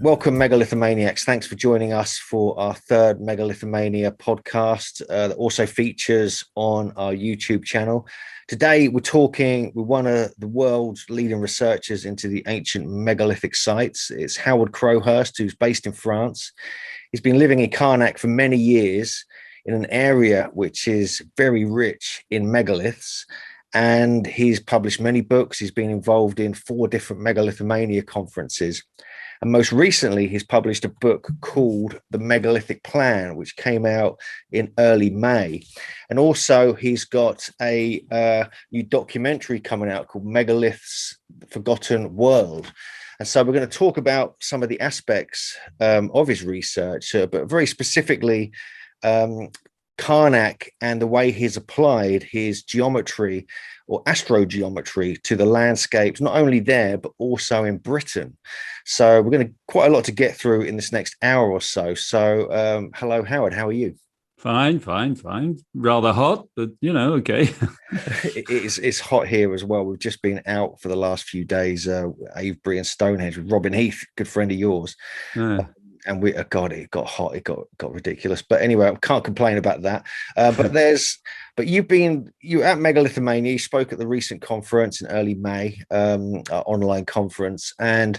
Welcome, Megalithomaniacs. Thanks for joining us for our third Megalithomania podcast that also features on our YouTube channel. Today, we're talking with one of the world's leading researchers into the ancient megalithic sites. It's Howard Crowhurst, who's based in France. He's been living in Karnak for many years in an area which is very rich in megaliths. And he's published many books. He's been involved in 4 different Megalithomania conferences. And most recently, he's published a book called The Megalithic Plan, which came out in early May. And also, he's got a new documentary coming out called Megaliths, The Forgotten World. And so we're going to talk about some of the aspects of his research, but very specifically, Karnak and the way he's applied his geometry or Astro-Geometry to the landscapes, not only there, but also in Britain. So we're going to quite a lot to get through in this next hour or so. So hello, Howard, how are you? Fine. Rather hot, but, okay. It's hot here as well. We've just been out for the last few days, Avebury and Stonehenge with Robin Heath, good friend of yours. And it got hot, it got ridiculous. But anyway, I can't complain about that. But you're at Megalithomania. You spoke at the recent conference in early May, online conference, and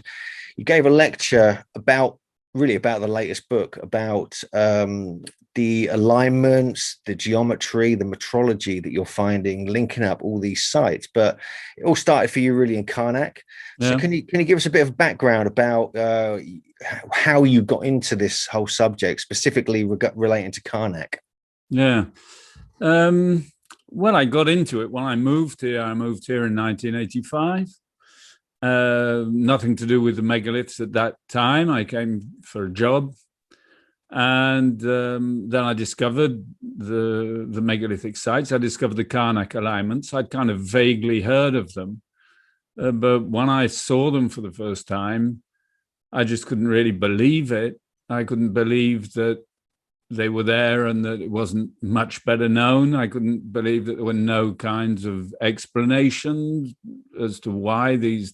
you gave a lecture about the latest book, about the alignments, the geometry, the metrology that you're finding, linking up all these sites. But it all started for you really in Karnak. So can you give us a bit of background about how you got into this whole subject, specifically relating to Karnak? Yeah. Well, I got into it when I moved here. I moved here in 1985. Nothing to do with the megaliths at that time. I came for a job. And then I discovered the megalithic sites. I discovered the Karnak alignments. I'd kind of vaguely heard of them. But when I saw them for the first time, I just couldn't really believe it. I couldn't believe that they were there and that it wasn't much better known. I couldn't believe that there were no kinds of explanations as to why these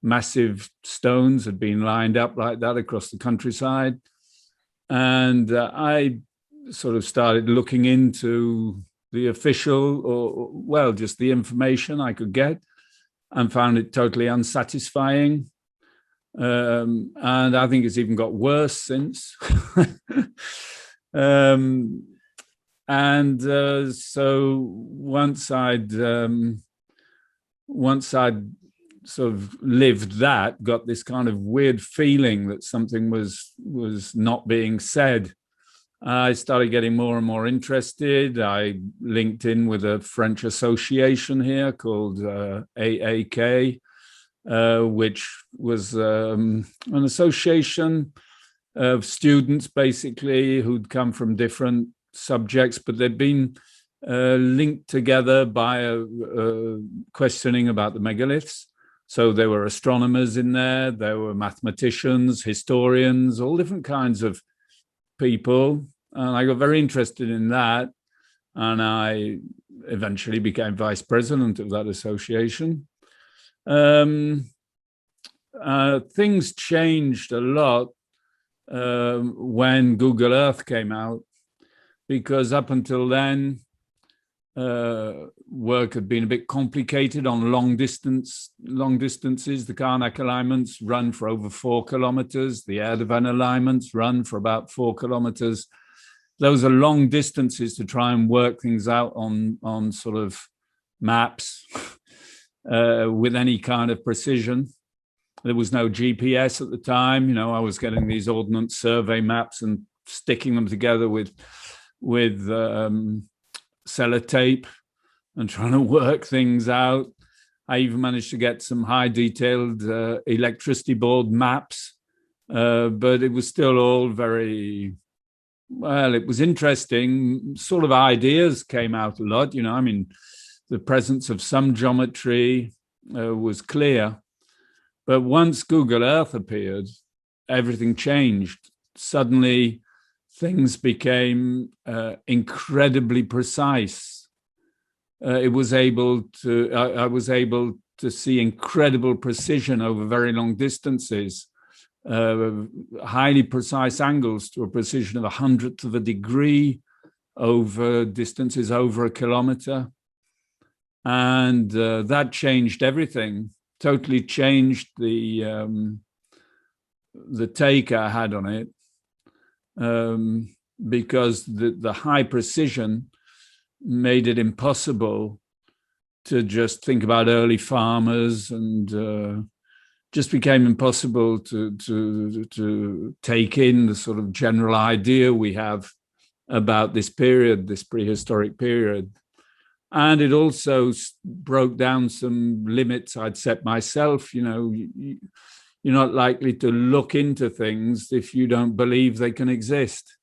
massive stones had been lined up like that across the countryside. And I sort of started looking into the official, just the information I could get, and found it totally unsatisfying. And I think it's even got worse since. So once I'd sort of lived that, got this kind of weird feeling that something was not being said, I started getting more and more interested. I linked in with a French association here called AAK, which was an association of students basically who'd come from different subjects, but they'd been linked together by a questioning about the megaliths. So there were astronomers in there, there were mathematicians, historians, all different kinds of people. And I got very interested in that. And I eventually became vice president of that association. Things changed a lot when Google Earth came out, because up until then, work had been a bit complicated on long distances. The Karnak alignments run for over 4 kilometers. The Erdogan alignments run for about 4 kilometers. Those are long distances to try and work things out on sort of maps with any kind of precision. There was no GPS at the time. I was getting these ordnance survey maps and sticking them together with sellotape and trying to work things out. I even managed to get some high detailed electricity board maps, but it was still all very, it was interesting. Sort of ideas came out a lot. The presence of some geometry was clear. But once Google Earth appeared, everything changed. Suddenly, things became incredibly precise. I was able to see incredible precision over very long distances. highly precise angles to a precision of 100th of a degree over distances over a kilometer. And that changed everything, totally changed the take I had on it, because the high precision made it impossible to just think about early farmers, and just became impossible to take in the sort of general idea we have about this period, this prehistoric period. And it also broke down some limits I'd set myself. You're not likely to look into things if you don't believe they can exist.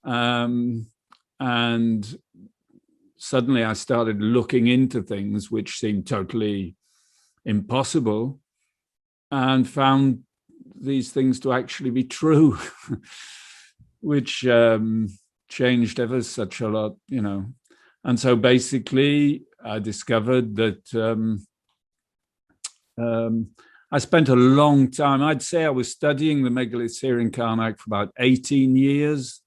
And suddenly I started looking into things which seemed totally impossible, and found these things to actually be true, which changed ever such a lot, And so basically I discovered that I spent a long time, I'd say I was studying the megaliths here in Karnak for about 18 years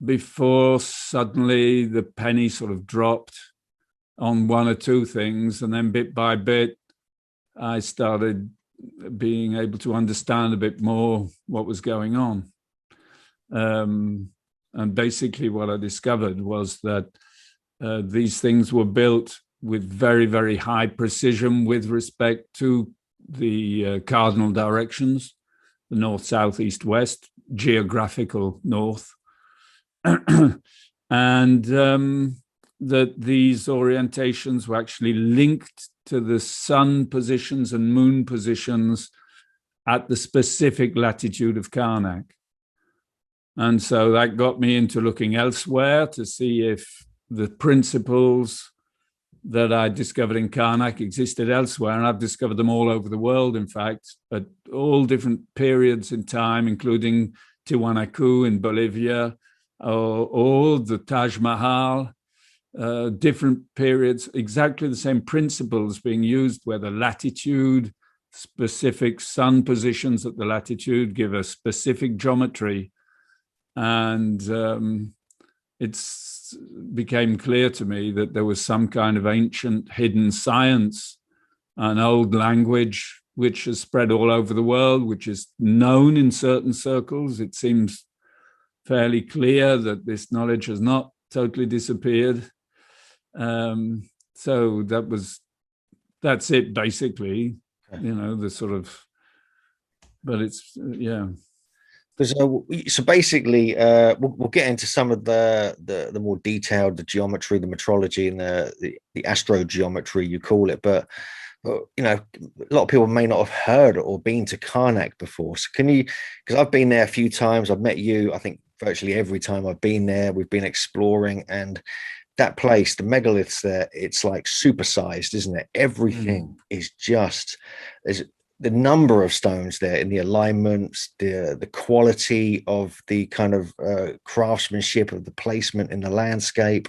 before suddenly the penny sort of dropped on one or two things. And then bit by bit, I started being able to understand a bit more what was going on. And basically what I discovered was that these things were built with very, very high precision with respect to the cardinal directions, the north, south, east, west, geographical north. And that these orientations were actually linked to the sun positions and moon positions at the specific latitude of Karnak. And so that got me into looking elsewhere to see if the principles that I discovered in Karnak existed elsewhere. And I've discovered them all over the world, in fact, at all different periods in time, including Tiwanaku in Bolivia, or the Taj Mahal, different periods, exactly the same principles being used, where the latitude, specific sun positions at the latitude give a specific geometry. And it's became clear to me that there was some kind of ancient hidden science, an old language which has spread all over the world, which is known in certain circles. It seems fairly clear that this knowledge has not totally disappeared. So that's it basically, the sort of, but it's, yeah. So basically, we'll get into some of the more detailed, the geometry, the metrology, and the astro-geometry, you call it. But a lot of people may not have heard or been to Karnak before. So can you? Because I've been there a few times. I've met you, I think, virtually every time I've been there. We've been exploring, and that place, the megaliths there, it's like supersized, isn't it? Everything is just the number of stones there, in the alignments, the quality of the kind of craftsmanship of the placement in the landscape.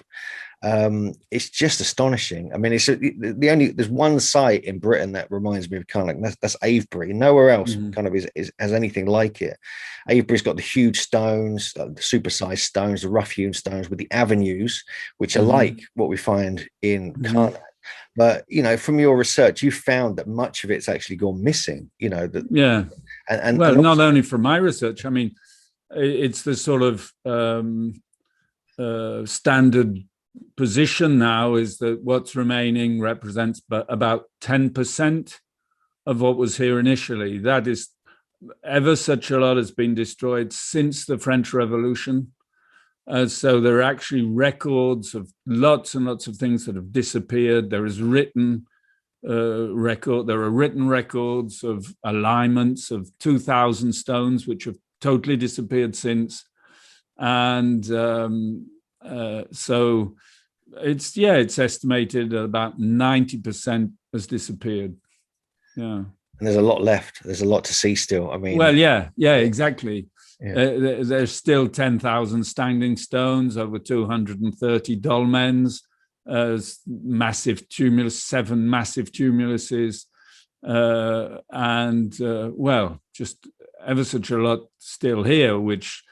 It's just astonishing. I mean, it's there's one site in Britain that reminds me of Karnak. That's Avebury. Nowhere else kind of has anything like it. Avebury's got the huge stones, the supersized stones, the rough-hewn stones with the avenues, which are like what we find in Karnak. But from your research, you found that much of it's actually gone missing. And well, not only from my research. I mean, it's the sort of standard position now is that what's remaining represents about 10% of what was here initially. That is, ever such a lot has been destroyed since the French Revolution. So there are actually records of lots and lots of things that have disappeared. There is written record. There are written records of alignments of 2,000 stones which have totally disappeared since. And so it's estimated that about 90% has disappeared. Yeah. And there's a lot left. There's a lot to see still. I mean, well, yeah, exactly. Yeah. There's still 10,000 standing stones, over 230 dolmens, massive tumulus, 7 massive tumuluses, Well, just ever such a lot still here, which,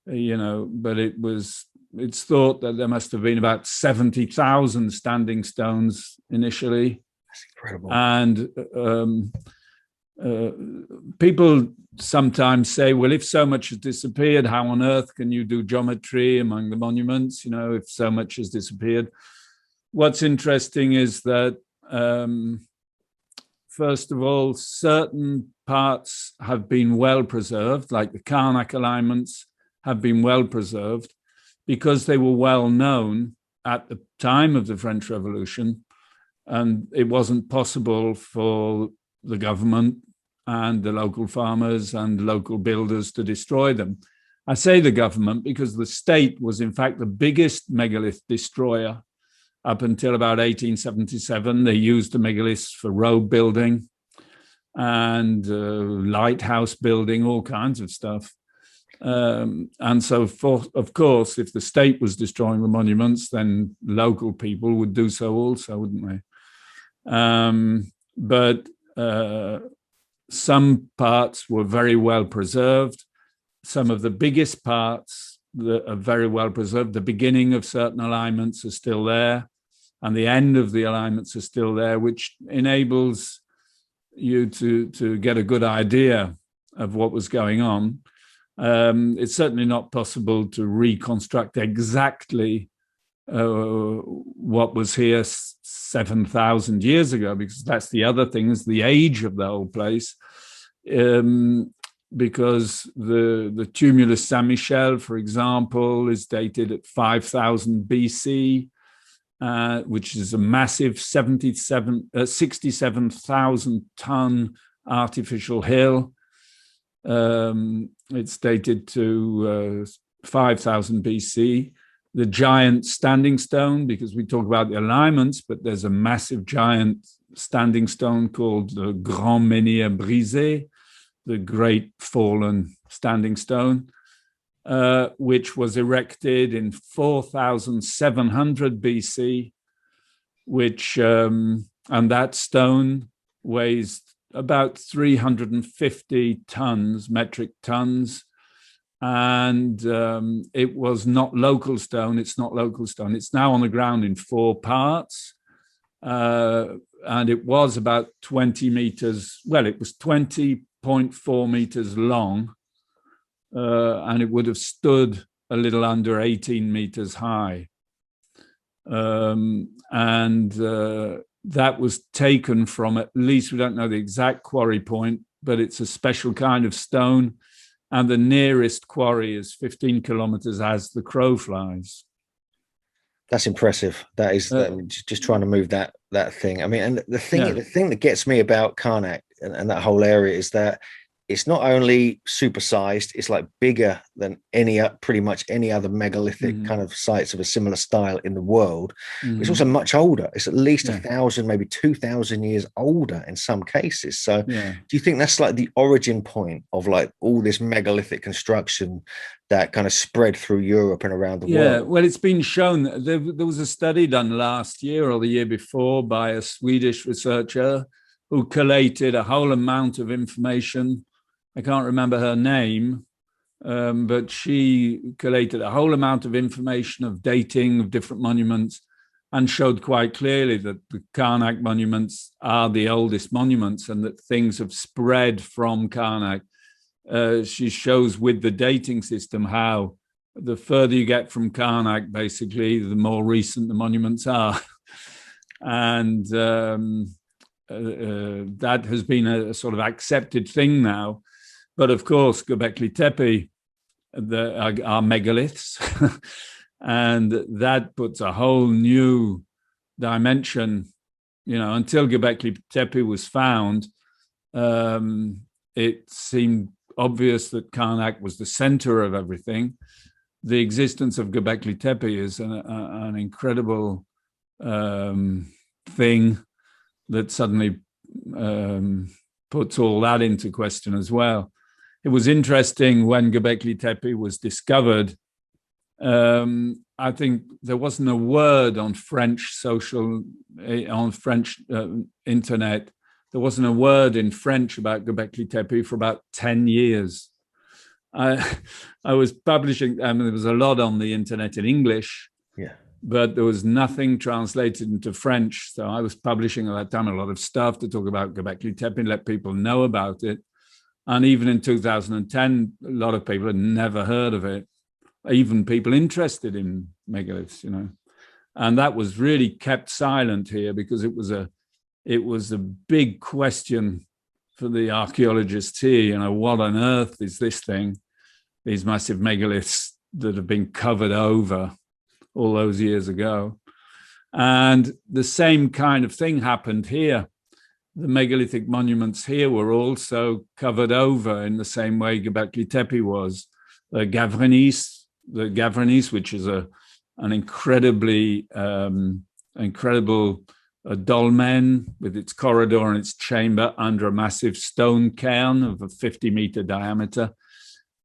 but it's thought that there must have been about 70,000 standing stones initially. That's incredible. And people sometimes say, well, if so much has disappeared, how on earth can you do geometry among the monuments, if so much has disappeared? What's interesting is that, first of all, certain parts have been well preserved, like the Karnak alignments have been well preserved because they were well known at the time of the French Revolution, and it wasn't possible for the government and the local farmers and local builders to destroy them. I say the government because the state was in fact the biggest megalith destroyer up until about 1877. They used the megaliths for road building and lighthouse building, all kinds of stuff. And so, of course, if the state was destroying the monuments, then local people would do so also, wouldn't they? But some parts were very well preserved. Some of the biggest parts that are very well preserved. The beginning of certain alignments are still there, and the end of the alignments are still there, which enables you to get a good idea of what was going on. It's certainly not possible to reconstruct exactly what was here 7,000 years ago, because that's the other thing, is the age of the whole place. Because the Tumulus Saint-Michel, for example, is dated at 5,000 BC, which is a massive 67,000 ton artificial hill. It's dated to 5,000 BC. The giant standing stone, because we talk about the alignments, but there's a massive giant standing stone called the Grand Menhir Brisé, the great fallen standing stone, which was erected in 4,700 BC, which, and that stone weighs about 350 tons, metric tons. And it was not local stone. It's not local stone. It's now on the ground in 4 parts. And it was about 20 meters. Well, it was 20.4 meters long. And it would have stood a little under 18 meters high. That was taken from, at least we don't know the exact quarry point, but it's a special kind of stone. And the nearest quarry is 15 kilometers as the crow flies. That's impressive. That is just trying to move that thing. I mean, and the thing that gets me about Karnak and that whole area is that it's not only supersized, it's like bigger than pretty much any other megalithic kind of sites of a similar style in the world. It's also much older. It's at least 1,000, maybe 2,000 years older in some cases. So do you think that's like the origin point of like all this megalithic construction that kind of spread through Europe and around the world? Yeah, well, it's been shown. There was a study done last year or the year before by a Swedish researcher who collated a whole amount of information. I can't remember her name, but she collated a whole amount of information of dating of different monuments and showed quite clearly that the Karnak monuments are the oldest monuments and that things have spread from Karnak. She shows with the dating system how the further you get from Karnak, basically, the more recent the monuments are. And that has been a sort of accepted thing now. But of course, Göbekli Tepe are megaliths, and that puts a whole new dimension. Until Göbekli Tepe was found, it seemed obvious that Karnak was the center of everything. The existence of Göbekli Tepe is an incredible thing that suddenly puts all that into question as well. It was interesting when Göbekli Tepe was discovered. I think there wasn't a word on French internet there wasn't a word in French about Göbekli Tepe for about 10 years. I was publishing, there was a lot on the internet in English, but there was nothing translated into French. So I was publishing at that time a lot of stuff to talk about Göbekli Tepe, let people know about it. And even in 2010, a lot of people had never heard of it, even people interested in megaliths, And that was really kept silent here because it was a big question for the archaeologists here. What on earth is this thing? These massive megaliths that have been covered over all those years ago. And the same kind of thing happened here. The megalithic monuments here were also covered over in the same way Göbekli Tepe was. The Gavrinis, which is an incredible dolmen with its corridor and its chamber under a massive stone cairn of a 50-meter diameter.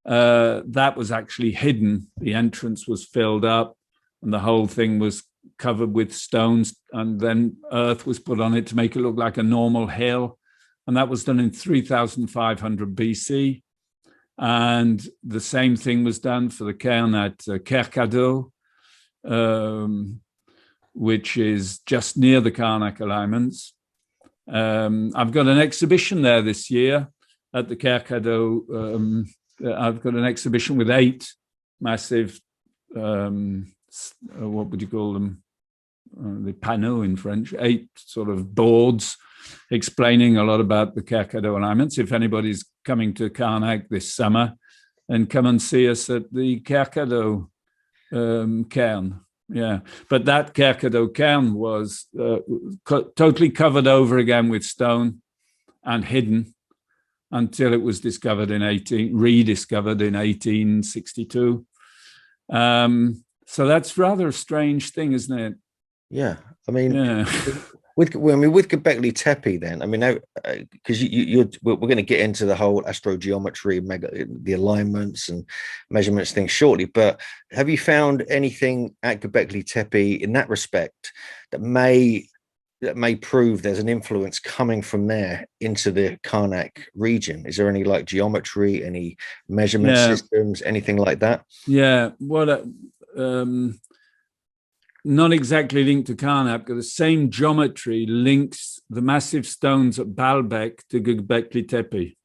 That was actually hidden. The entrance was filled up and the whole thing was covered with stones, and then earth was put on it to make it look like a normal hill. And that was done in 3500 BC. And the same thing was done for the cairn at Kerkado, which is just near the Karnak alignments. I've got an exhibition there this year at the Kerkado. I've got an exhibition with 8 massive, what would you call them? The panneaux in French, 8 sort of boards explaining a lot about the Kerkado alignments. If anybody's coming to Karnak this summer, then come and see us at the Kerkado cairn. Yeah, but that Kerkado cairn was totally covered over again with stone and hidden until it was rediscovered in 1862. So that's rather a strange thing, isn't it? Yeah, I mean, with Göbekli Tepe, then, I mean, because we're going to get into the whole astro-geometry, the alignments and measurements thing shortly. But have you found anything at Göbekli Tepe in that respect that may prove there's an influence coming from there into the Karnak region? Is there any geometry, any measurement systems, anything like that? Yeah, well, not exactly linked to Karnak, but the same geometry links the massive stones at Baalbek to Göbekli Tepe.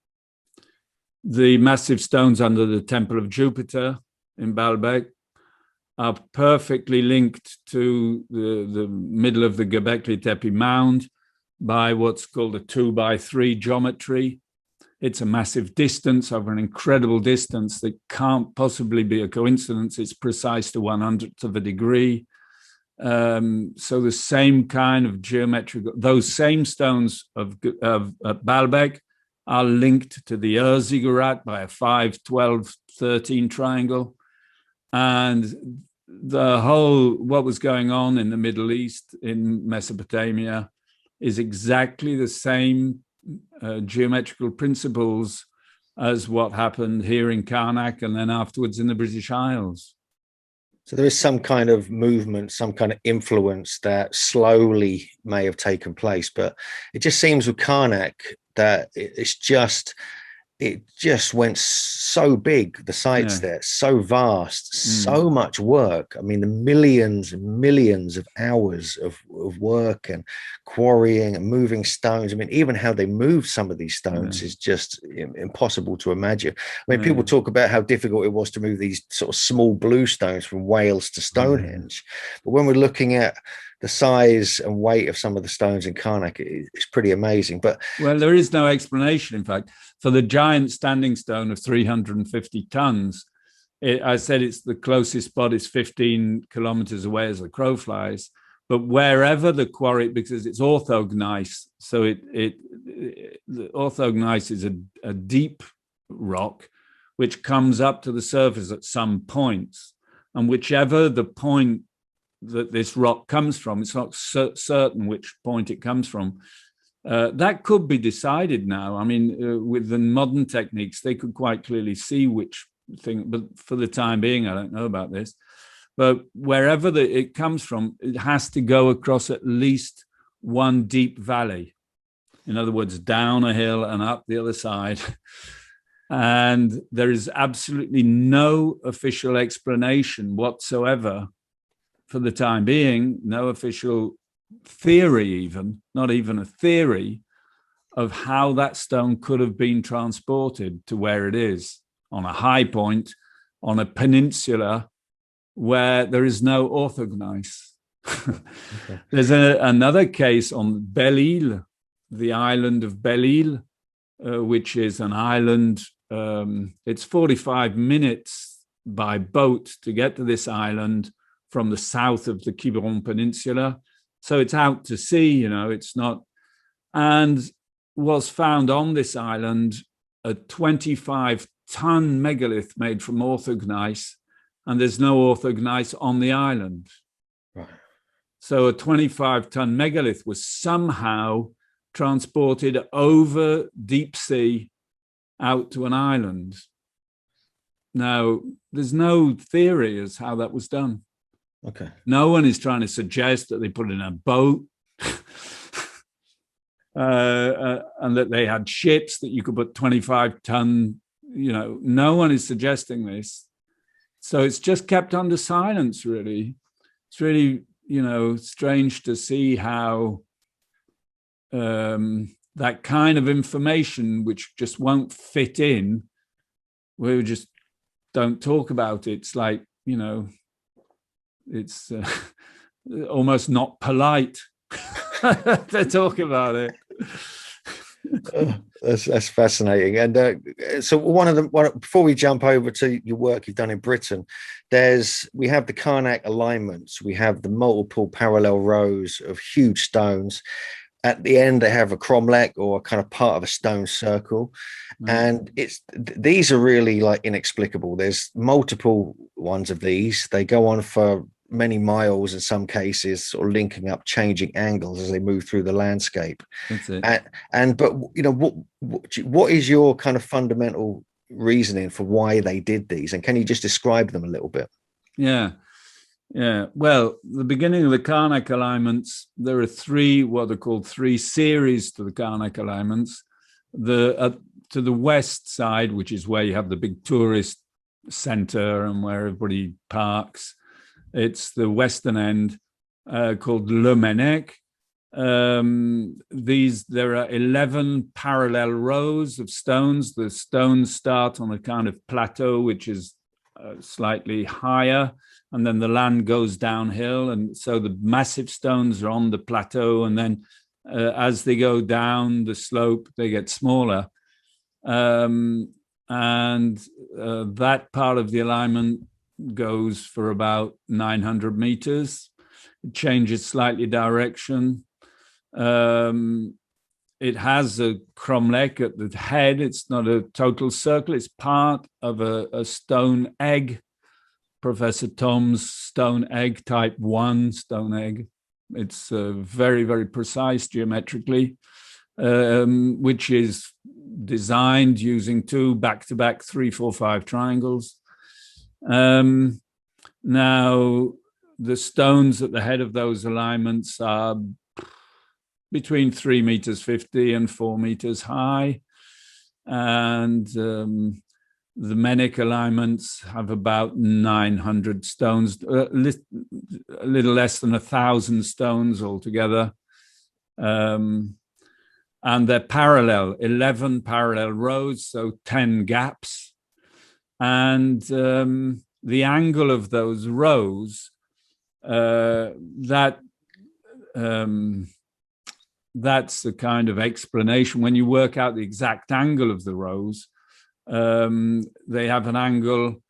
The massive stones under the Temple of Jupiter in Baalbek are perfectly linked to the middle of the Göbekli Tepe mound by what's called a 2x3 geometry. It's a massive distance over an incredible distance that can't possibly be a coincidence. It's precise to 1/100th of a degree. So the same kind of geometrical, those same stones of Baalbek are linked to the Ziggurat by a 5, 12, 13 triangle. And the whole, what was going on in the Middle East, in Mesopotamia, is exactly the same geometrical principles as what happened here in Karnak and then afterwards in the British Isles. So there is some kind of movement, some kind of influence that slowly may have taken place, but it just seems with Karnak that it just went so big, the sites there, so vast, so much work. I mean, the millions and millions of hours of work and quarrying and moving stones. I mean, even how they move some of these stones is just impossible to imagine. I mean, people talk about how difficult it was to move these sort of small blue stones from Wales to Stonehenge. But when we're looking at the size and weight of some of the stones in Karnak, it's pretty amazing. But well, there is no explanation, in fact, for the giant standing stone of 350 tons. I said it's the closest spot is 15 kilometers away as the crow flies. But wherever the quarry, because it's orthogneiss, so the orthogneiss is a deep rock which comes up to the surface at some points, and whichever the point that this rock comes from, it's not certain which point it comes from. That could be decided now. I mean, with the modern techniques, they could quite clearly see which thing, but for the time being, I don't know about this. But wherever it comes from, it has to go across at least one deep valley. In other words, down a hill and up the other side. And there is absolutely no official explanation whatsoever for the time being, no official theory even, not even a theory of how that stone could have been transported to where it is, on a high point, on a peninsula where there is no orthogneiss. Okay. There's another case on Belle-Île, the island of Belle-Île, which is an island. It's 45 minutes by boat to get to this island from the south of the Quiberon Peninsula. So it's out to sea, it's not. And was found on this island a 25-ton megalith made from orthogneiss, and there's no orthogneiss on the island. Right. So a 25-ton megalith was somehow transported over deep sea out to an island. Now, there's no theory as how that was done. Okay. No one is trying to suggest that they put it in a boat and that they had ships that you could put 25-ton, no one is suggesting this. So it's just kept under silence, really. It's really, strange to see how that kind of information, which just won't fit in, we just don't talk about it. It's like, it's almost not polite to talk about it. That's fascinating. And so before we jump over to your work you've done in Britain, we have the Karnak alignments, we have the multiple parallel rows of huge stones. At the end, they have a cromlech, or kind of part of a stone circle. And these are really like inexplicable. There's multiple ones of these. They go on for many miles in some cases, sort of linking up changing angles as they move through the landscape. That's it. But what is your kind of fundamental reasoning for why they did these? And can you just describe them a little bit? Yeah. Well, the beginning of the Karnak alignments, there are what are called three series to the Karnak alignments. To the west side, which is where you have the big tourist center and where everybody parks, it's the western end called Le Menec. There are 11 parallel rows of stones. The stones start on a kind of plateau, which is slightly higher, and then the land goes downhill. And so the massive stones are on the plateau, and then as they go down the slope, they get smaller. And that part of the alignment goes for about 900 meters. It changes slightly direction. It has a cromlech at the head. It's not a total circle. It's part of a stone egg, Professor Thom's stone egg, type 1 stone egg. It's very, very precise geometrically, which is designed using two back-to-back 3-4-5 triangles. Now, the stones at the head of those alignments are between 3.50 meters and 4 meters high. And the Menec alignments have about 900 stones, a little less than 1,000 stones altogether. And they're parallel, 11 parallel rows, so 10 gaps. And the angle of those rows, that's the kind of explanation. When you work out the exact angle of the rows, they have an angle.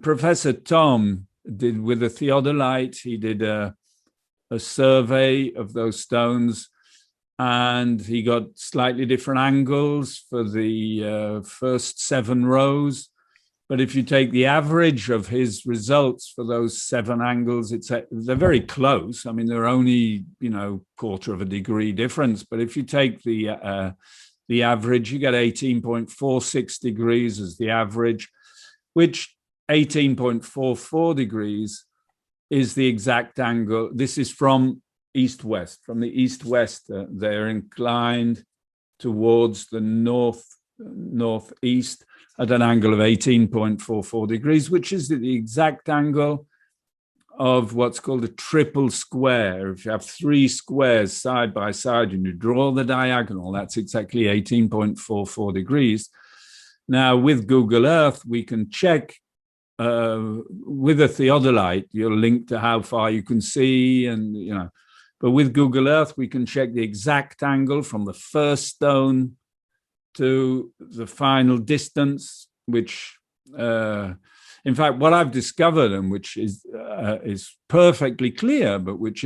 Professor Thom did with a theodolite. He did a survey of those stones, and he got slightly different angles for the first 7 rows. But if you take the average of his results for those 7 angles, they're very close. I mean, they're only, 1/4 of a degree difference. But if you take the average, you get 18.46 degrees as the average, which 18.44 degrees is the exact angle. This is from east-west. From the east-west, they're inclined towards the northeast at an angle of 18.44 degrees, which is the exact angle of what's called a triple square. If you have three squares side by side and you draw the diagonal, that's exactly 18.44 degrees. Now, with Google Earth, we can check with a theodolite, you're linked to how far you can see, and but with Google Earth, we can check the exact angle from the first stone to the final distance, which in fact, what I've discovered, and which is perfectly clear, but which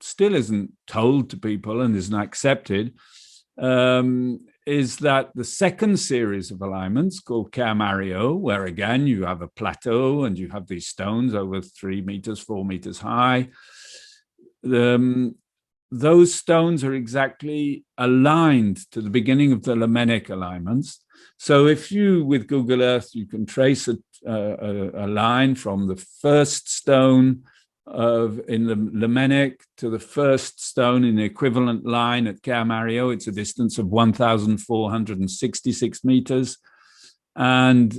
still isn't told to people and isn't accepted, is that the second series of alignments called Mario, where again you have a plateau and you have these stones over 3 meters, 4 meters high, those stones are exactly aligned to the beginning of the Lemenic alignments. So if you, with Google Earth, you can trace a line from the first stone in the Lemenic to the first stone in the equivalent line at Mario, it's a distance of 1,466 meters. And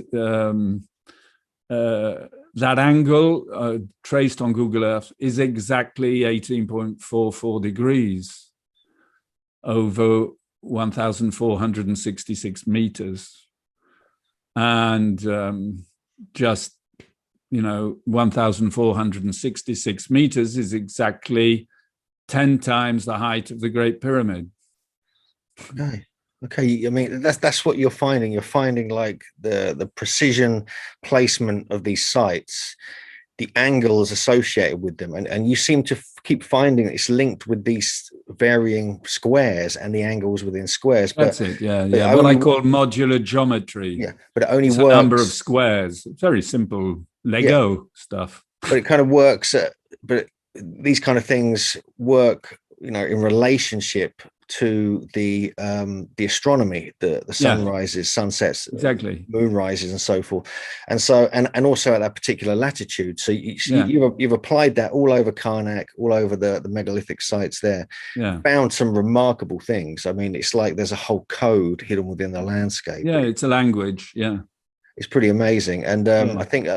that angle traced on Google Earth is exactly 18.44 degrees over 1,466 meters. And just 1,466 meters is exactly 10 times the height of the Great Pyramid. Okay. I mean, that's what you're finding. You're finding like the precision placement of these sites, the angles associated with them, and you seem to keep finding it's linked with these varying squares and the angles within squares. That's it. Yeah. What I call modular geometry. Yeah, but it only works. A number of squares. It's very simple Lego stuff. But it kind of works. But these kind of things work, in relationship to the astronomy, the sunrises, sunsets, exactly, moon rises, and so forth, and also at that particular latitude. So you've applied that all over Karnak, all over the megalithic sites there. Yeah, found some remarkable things. I mean, it's like there's a whole code hidden within the landscape. Yeah, it's a language. Yeah. It's pretty amazing, and I think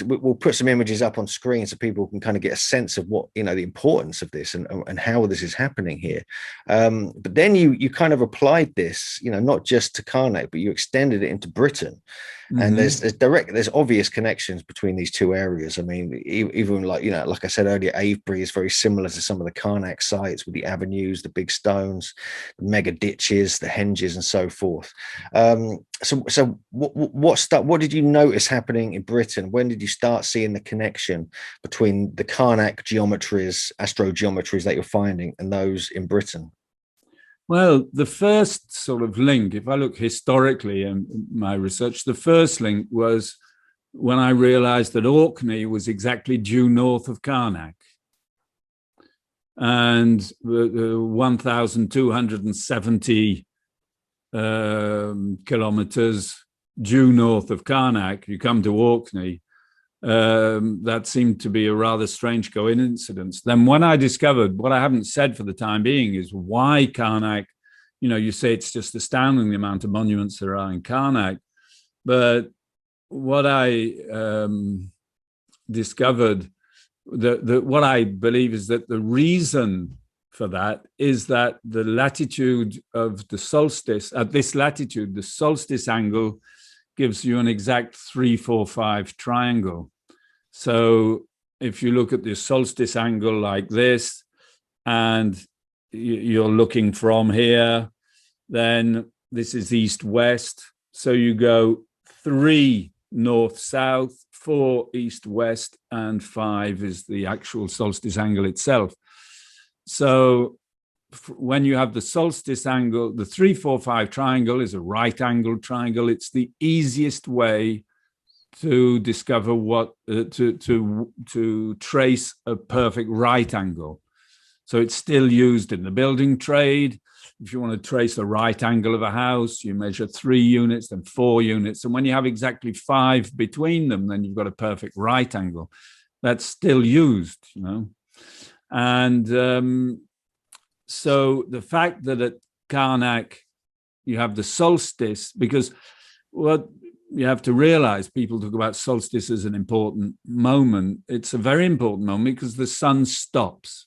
we'll put some images up on screen so people can kind of get a sense of what the importance of this and how this is happening here. But then you kind of applied this, not just to Karnak, but you extended it into Britain. And there's obvious connections between these two areas. I mean, even like I said earlier, Avebury is very similar to some of the Karnak sites with the avenues, the big stones, the mega ditches, the henges, and so forth. So what did you notice happening in Britain? When did you start seeing the connection between the Karnak geometries, astro-geometries that you're finding, and those in Britain? Well, the first sort of link, if I look historically in my research, the first link was when I realized that Orkney was exactly due north of Karnak. And the 1,270 kilometers due north of Karnak, you come to Orkney. That seemed to be a rather strange coincidence. Then when I discovered, what I haven't said for the time being is why Karnak, you say it's just astounding the amount of monuments there are in Karnak, but what I discovered, what I believe is that the reason for that is that the latitude of the solstice, at this latitude, the solstice angle gives you an exact 3-4-5 triangle. So if you look at the solstice angle like this, and you're looking from here, then this is east-west. So you go 3 north-south, 4 east-west, and 5 is the actual solstice angle itself. So when you have the solstice angle, the 3-4-5 triangle is a right-angled triangle. It's the easiest way to discover to trace a perfect right angle. So it's still used in the building trade. If you want to trace the right angle of a house, you measure 3 units, then 4 units. And when you have exactly 5 between them, then you've got a perfect right angle. That's still used, And so the fact that at Karnak, you have the solstice, because what you have to realize, people talk about solstice as an important moment. It's a very important moment because the sun stops.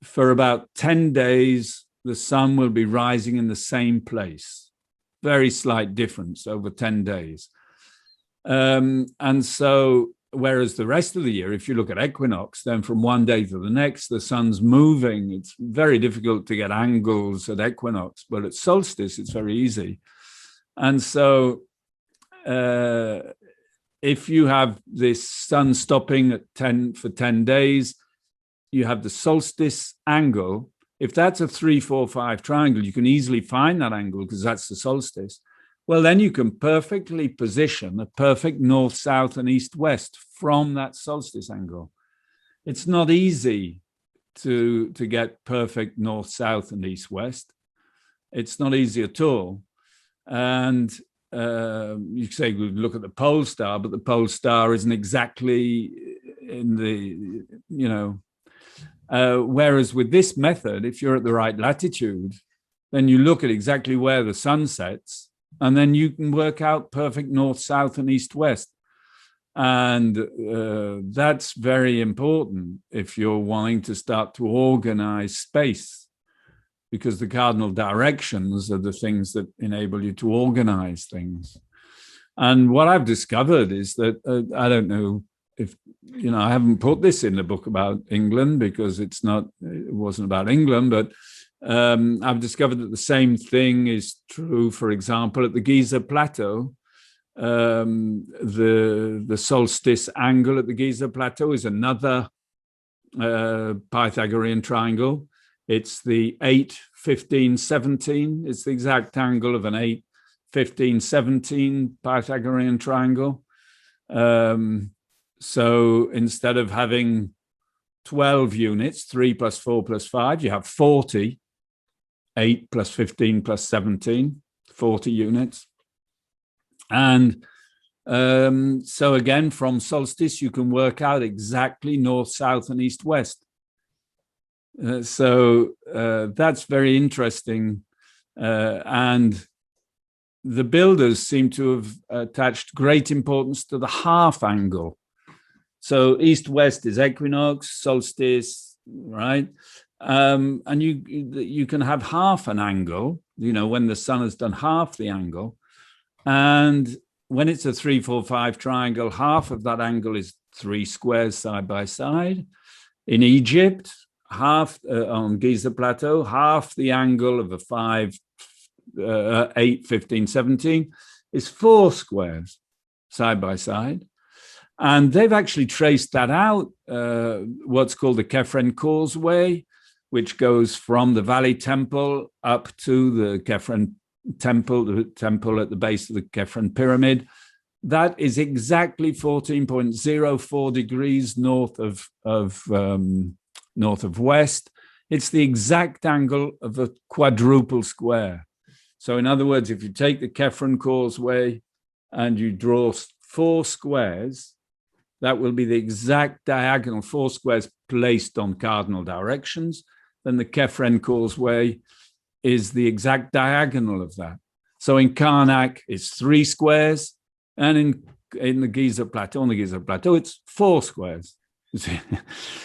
For about 10 days, the sun will be rising in the same place. Very slight difference over 10 days. And so, whereas the rest of the year, if you look at equinox, then from one day to the next, the sun's moving. It's very difficult to get angles at equinox, but at solstice, it's very easy. And so if you have this sun stopping at 10 for 10 days, you have the solstice angle. If that's a 3, 4, 5 triangle, you can easily find that angle because that's the solstice. Well, then you can perfectly position a perfect north, south, and east, west from that solstice angle. It's not easy to get perfect north, south, and east, west. It's not easy at all. And you say we look at the pole star, but the pole star isn't exactly in the, whereas with this method, if you're at the right latitude, then you look at exactly where the sun sets, and then you can work out perfect north, south, and east, west. And that's very important if you're wanting to start to organize space, because the cardinal directions are the things that enable you to organize things. And what I've discovered is that, I don't know if, I haven't put this in the book about England because it wasn't about England, but I've discovered that the same thing is true, for example, at the Giza Plateau. The solstice angle at the Giza Plateau is another Pythagorean triangle. It's the 8, 15, 17. It's the exact angle of an 8, 15, 17 Pythagorean triangle. So instead of having 12 units, 3 plus 4 plus 5, you have 40. 8 plus 15 plus 17, 40 units. And so again, from solstice, you can work out exactly north, south, and east, west. So that's very interesting. And the builders seem to have attached great importance to the half angle. So east-west is equinox, solstice, right? And you can have half an angle, when the sun has done half the angle. And when it's a 3, 4, 5 triangle, half of that angle is 3 squares side by side. In Egypt, half on Giza Plateau, half the angle of a 5, 8, 15, 17 is 4 squares side by side. And they've actually traced that out, what's called the Kefren Causeway, which goes from the Valley Temple up to the Kefren Temple, the temple at the base of the Kefren Pyramid. That is exactly 14.04 degrees north of west. It's the exact angle of a quadruple square. So in other words, if you take the Kefren Causeway and you draw 4 squares, that will be the exact diagonal, 4 squares placed on cardinal directions. Then the Kefren Causeway is the exact diagonal of that. So in Karnak, it's 3 squares, and in the Giza Plateau, it's 4 squares.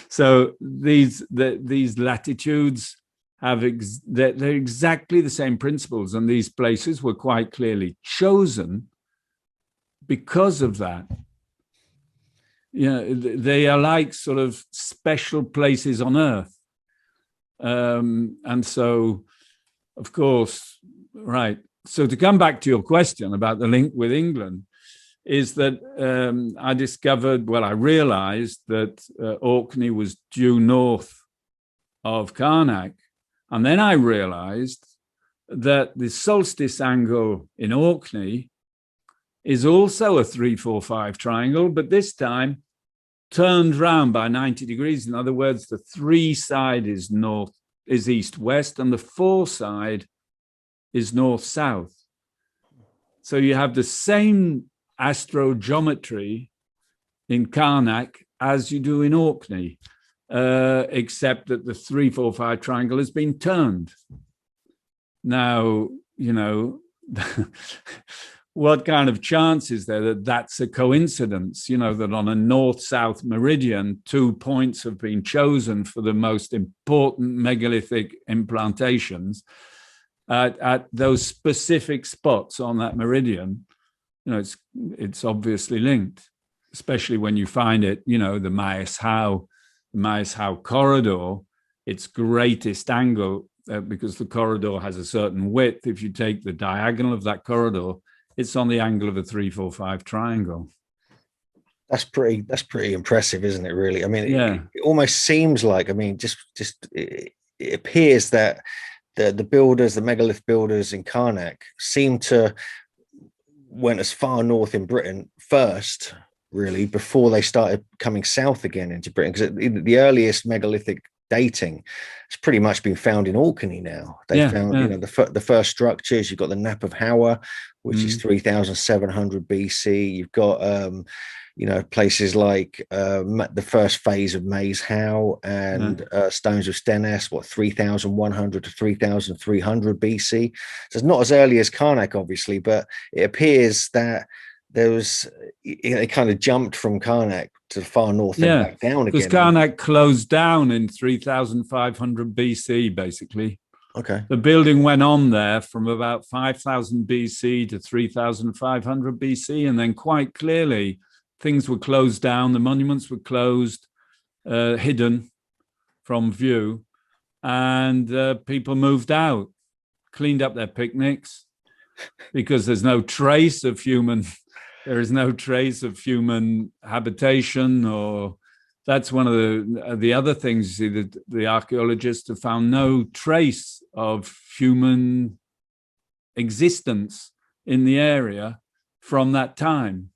So these latitudes they're exactly the same principles, and these places were quite clearly chosen because of that. They are like sort of special places on Earth. And so, of course, right. So to come back to your question about the link with England, is that I realized that Orkney was due north of Karnak. And then I realized that the solstice angle in Orkney is also a 3, 4, 5 triangle, but this time turned round by 90 degrees. In other words, the 3 side is east-west, and the 4 side is north-south. So you have the same astro-geometry in Karnak as you do in Orkney, except that the 3, 4, 5 triangle has been turned. Now, you know, what kind of chance is there that that's a coincidence, you know, that on a north-south meridian, 2 points have been chosen for the most important megalithic implantations at those specific spots on that meridian. You know, it's obviously linked, especially when you find it, you know, the Maes-Howe corridor, its greatest angle, because the corridor has a certain width. If you take the diagonal of that corridor, it's on the angle of a 3-4-5 triangle. That's pretty impressive, isn't it? Really, I mean, yeah. It almost seems like, I mean, it appears that the builders, the megalith builders in Karnak, seem to went as far north in Britain first, really, before they started coming south again into Britain, because the earliest megalithic dating has pretty much been found in Orkney now. They found, you know, the first structures. You've got the Nap of Howard, which is 3700 BC. You've got you know, places like the first phase of Maes-Howe and stones of Stennes, 3100 to 3300 BC. So it's not as early as Karnak, obviously, but it appears that there was, it kind of jumped from Karnak to the far north and back down again. Because Karnak closed down in 3500 BC, basically. Okay. The building went on there from about 5000 BC to 3500 BC, and then quite clearly things were closed down. The monuments were closed, hidden from view, and people moved out, cleaned up their picnics, because there's no trace of human. There is no trace of human habitation, or that's one of the other things. You see, that the archaeologists have found no trace of human existence in the area from that time.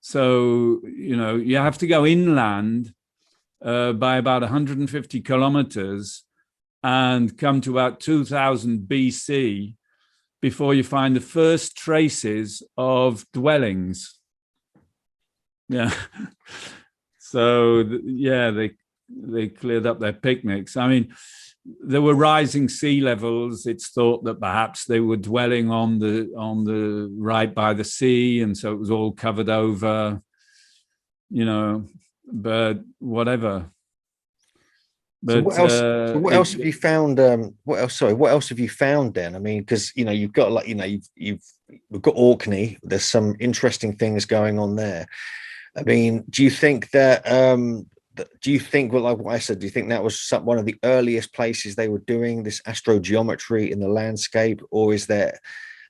So, you know, you have to go inland by about 150 kilometers and come to about 2000 BC before you find the first traces of dwellings. Yeah. So, they cleared up their picnics. I mean, there were rising sea levels. It's thought that perhaps they were dwelling on the right by the sea, and so it was all covered over, you know, but whatever. But so what else have you found? What else have you found then? I mean, because, you know, you've got, like, you know, we've got Orkney. There's some interesting things going on there. I mean, do you think that? Well, like what I said, do you think that was one of the earliest places they were doing this astrogeometry in the landscape, or is there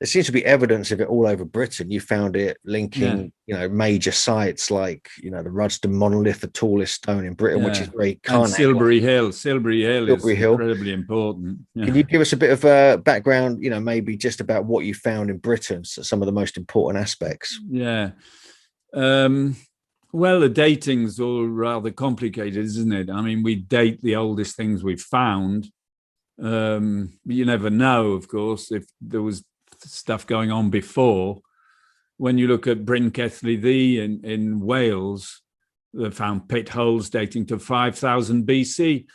seems to be evidence of it all over Britain? You found it linking, you know, major sites like, you know, the Rudston monolith, the tallest stone in Britain, which is very Karnak. Silbury Hill is incredibly important. Yeah. Can you give us a bit of a background, you know, maybe just about what you found in Britain, so some of the most important aspects? Yeah. Well, the dating's all rather complicated, isn't it? I mean, we date the oldest things we've found. But you never know, of course, if there was stuff going on before. When you look at Bryn Celli in Wales, they found pit holes dating to 5000 BC.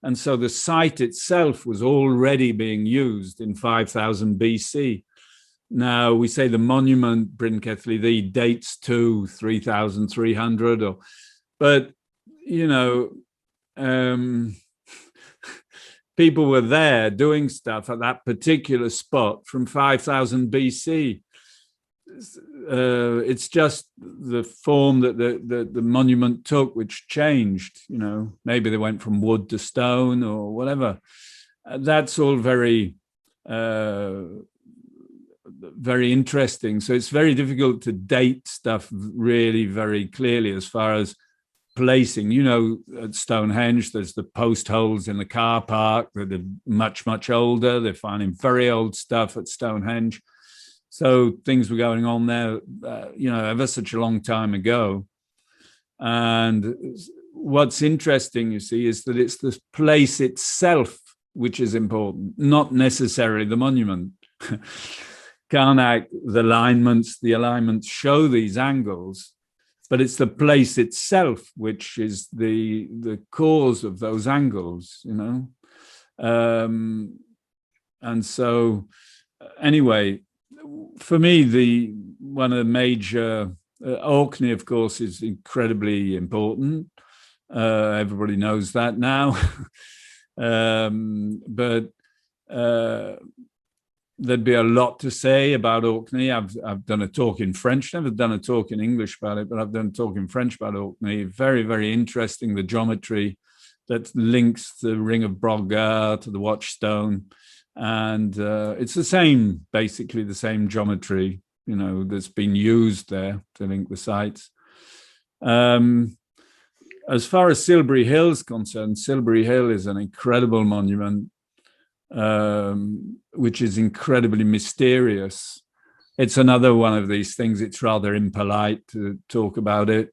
And so the site itself was already being used in 5000 BC. Now, we say the monument, Bryn Celli, dates to 3300, but, you know, people were there doing stuff at that particular spot from 5000 BC. It's just the form that the monument took, which changed. You know, maybe they went from wood to stone or whatever. That's all very interesting. So it's very difficult to date stuff really very clearly as far as placing. You know, at Stonehenge, there's the post holes in the car park that are much, much older. They're finding very old stuff at Stonehenge. So things were going on there, you know, ever such a long time ago. And what's interesting, you see, is that it's the place itself which is important, not necessarily the monument. Karnak, the alignments show these angles, but it's the place itself which is the cause of those angles, you know. And so anyway, for me, one of the major Orkney, of course, is incredibly important. Everybody knows that now. But there'd be a lot to say about Orkney. I've done a talk in French, never done a talk in English about it, but I've done a talk in French about Orkney. Very, very interesting, the geometry that links the Ring of Brodgar to the Watchstone. And it's basically the same geometry, that's been used there to link the sites. As far as Silbury Hill is concerned, Silbury Hill is an incredible monument, which is incredibly mysterious. It's another one of these things. It's rather impolite to talk about it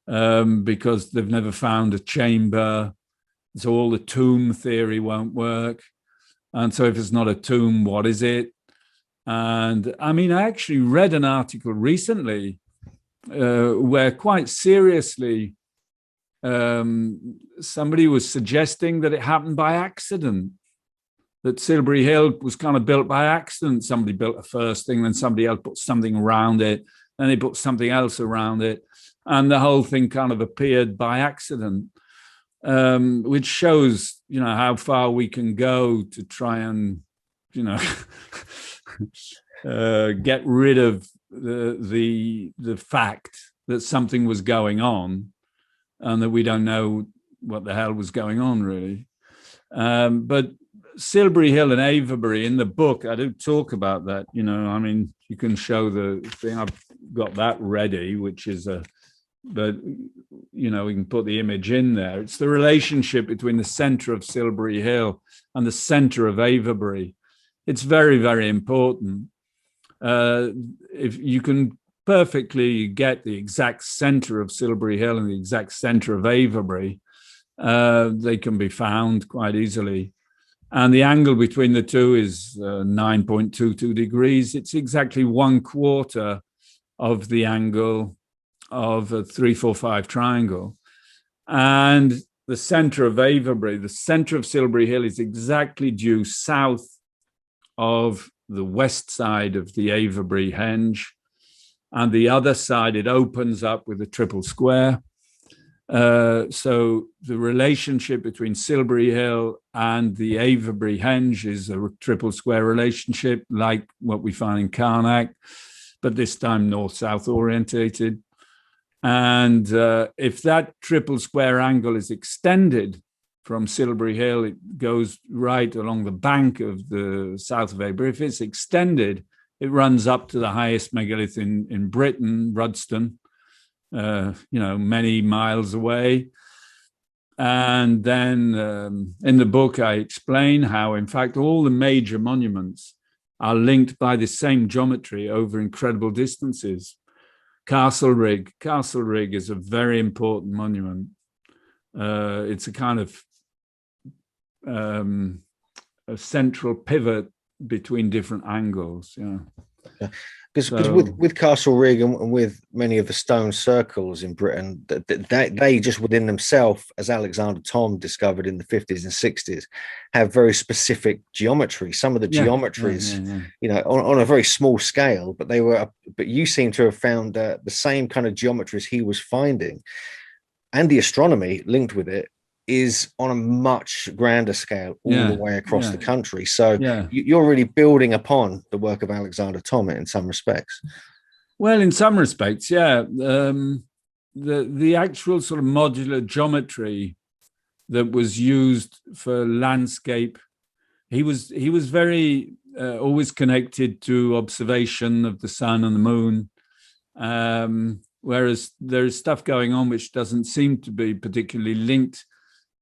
because they've never found a chamber. So all the tomb theory won't work. And so if it's not a tomb, what is it? And I mean, I actually read an article recently where quite seriously somebody was suggesting that it happened by accident, that Silbury Hill was kind of built by accident. Somebody built a first thing, then somebody else put something around it, then they put something else around it, and the whole thing kind of appeared by accident, which shows, how far we can go to try and, get rid of the fact that something was going on and that we don't know what the hell was going on, really. But Silbury Hill and Avebury, in the book, I do talk about that. I mean, you can show the thing. I've got that ready, which is but we can put the image in there. It's the relationship between the center of Silbury Hill and the center of Avebury. It's very, very important. If you can perfectly get the exact center of Silbury Hill and the exact center of Avebury, they can be found quite easily. And the angle between the two is 9.22 degrees. It's exactly 1/4 of the angle of a 3-4-5 triangle. And the center of Avebury, the center of Silbury Hill, is exactly due south of the west side of the Avebury henge. And the other side, it opens up with a triple square. So the relationship between Silbury Hill and the Avebury henge is a triple square relationship, like what we find in Carnac, but this time north-south orientated. And if that triple square angle is extended from Silbury Hill, it goes right along the bank of the south of Avebury. If it's extended, it runs up to the highest megalith in Britain, Rudston, many miles away. And then in the book, I explain how, in fact, all the major monuments are linked by the same geometry over incredible distances. Castle Rig is a very important monument. It's a kind of a central pivot between different angles. Yeah. Because with Castle Rig and with many of the stone circles in Britain, they just within themselves, as Alexander Thom discovered in the 50s and 60s, have very specific geometry. Some of the geometries, on a very small scale, but you seem to have found the same kind of geometries he was finding, and the astronomy linked with it is on a much grander scale all the way across the country. So you're really building upon the work of Alexander Thom in some respects. Well, in some respects, yeah. The actual sort of modular geometry that was used for landscape, he was very always connected to observation of the sun and the moon. Whereas there's stuff going on which doesn't seem to be particularly linked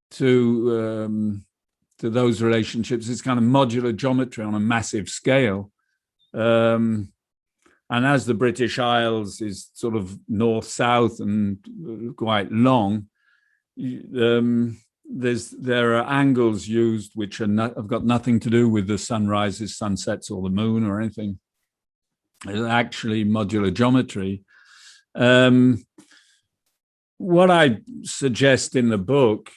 to those relationships. It's kind of modular geometry on a massive scale. And as the British Isles is sort of north-south and quite long, there are angles used which have got nothing to do with the sunrises, sunsets, or the moon or anything. It's actually modular geometry. What I suggest in the book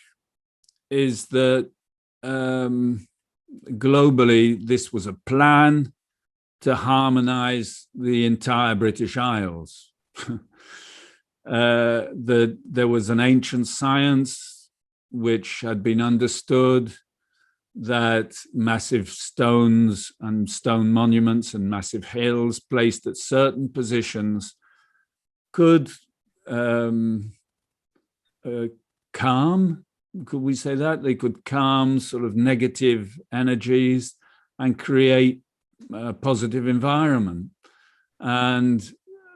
is that globally, this was a plan. to harmonize the entire British Isles. There was an ancient science which had been understood that massive stones and stone monuments and massive hills placed at certain positions could calm, could we say that? They could calm sort of negative energies and create a positive environment. And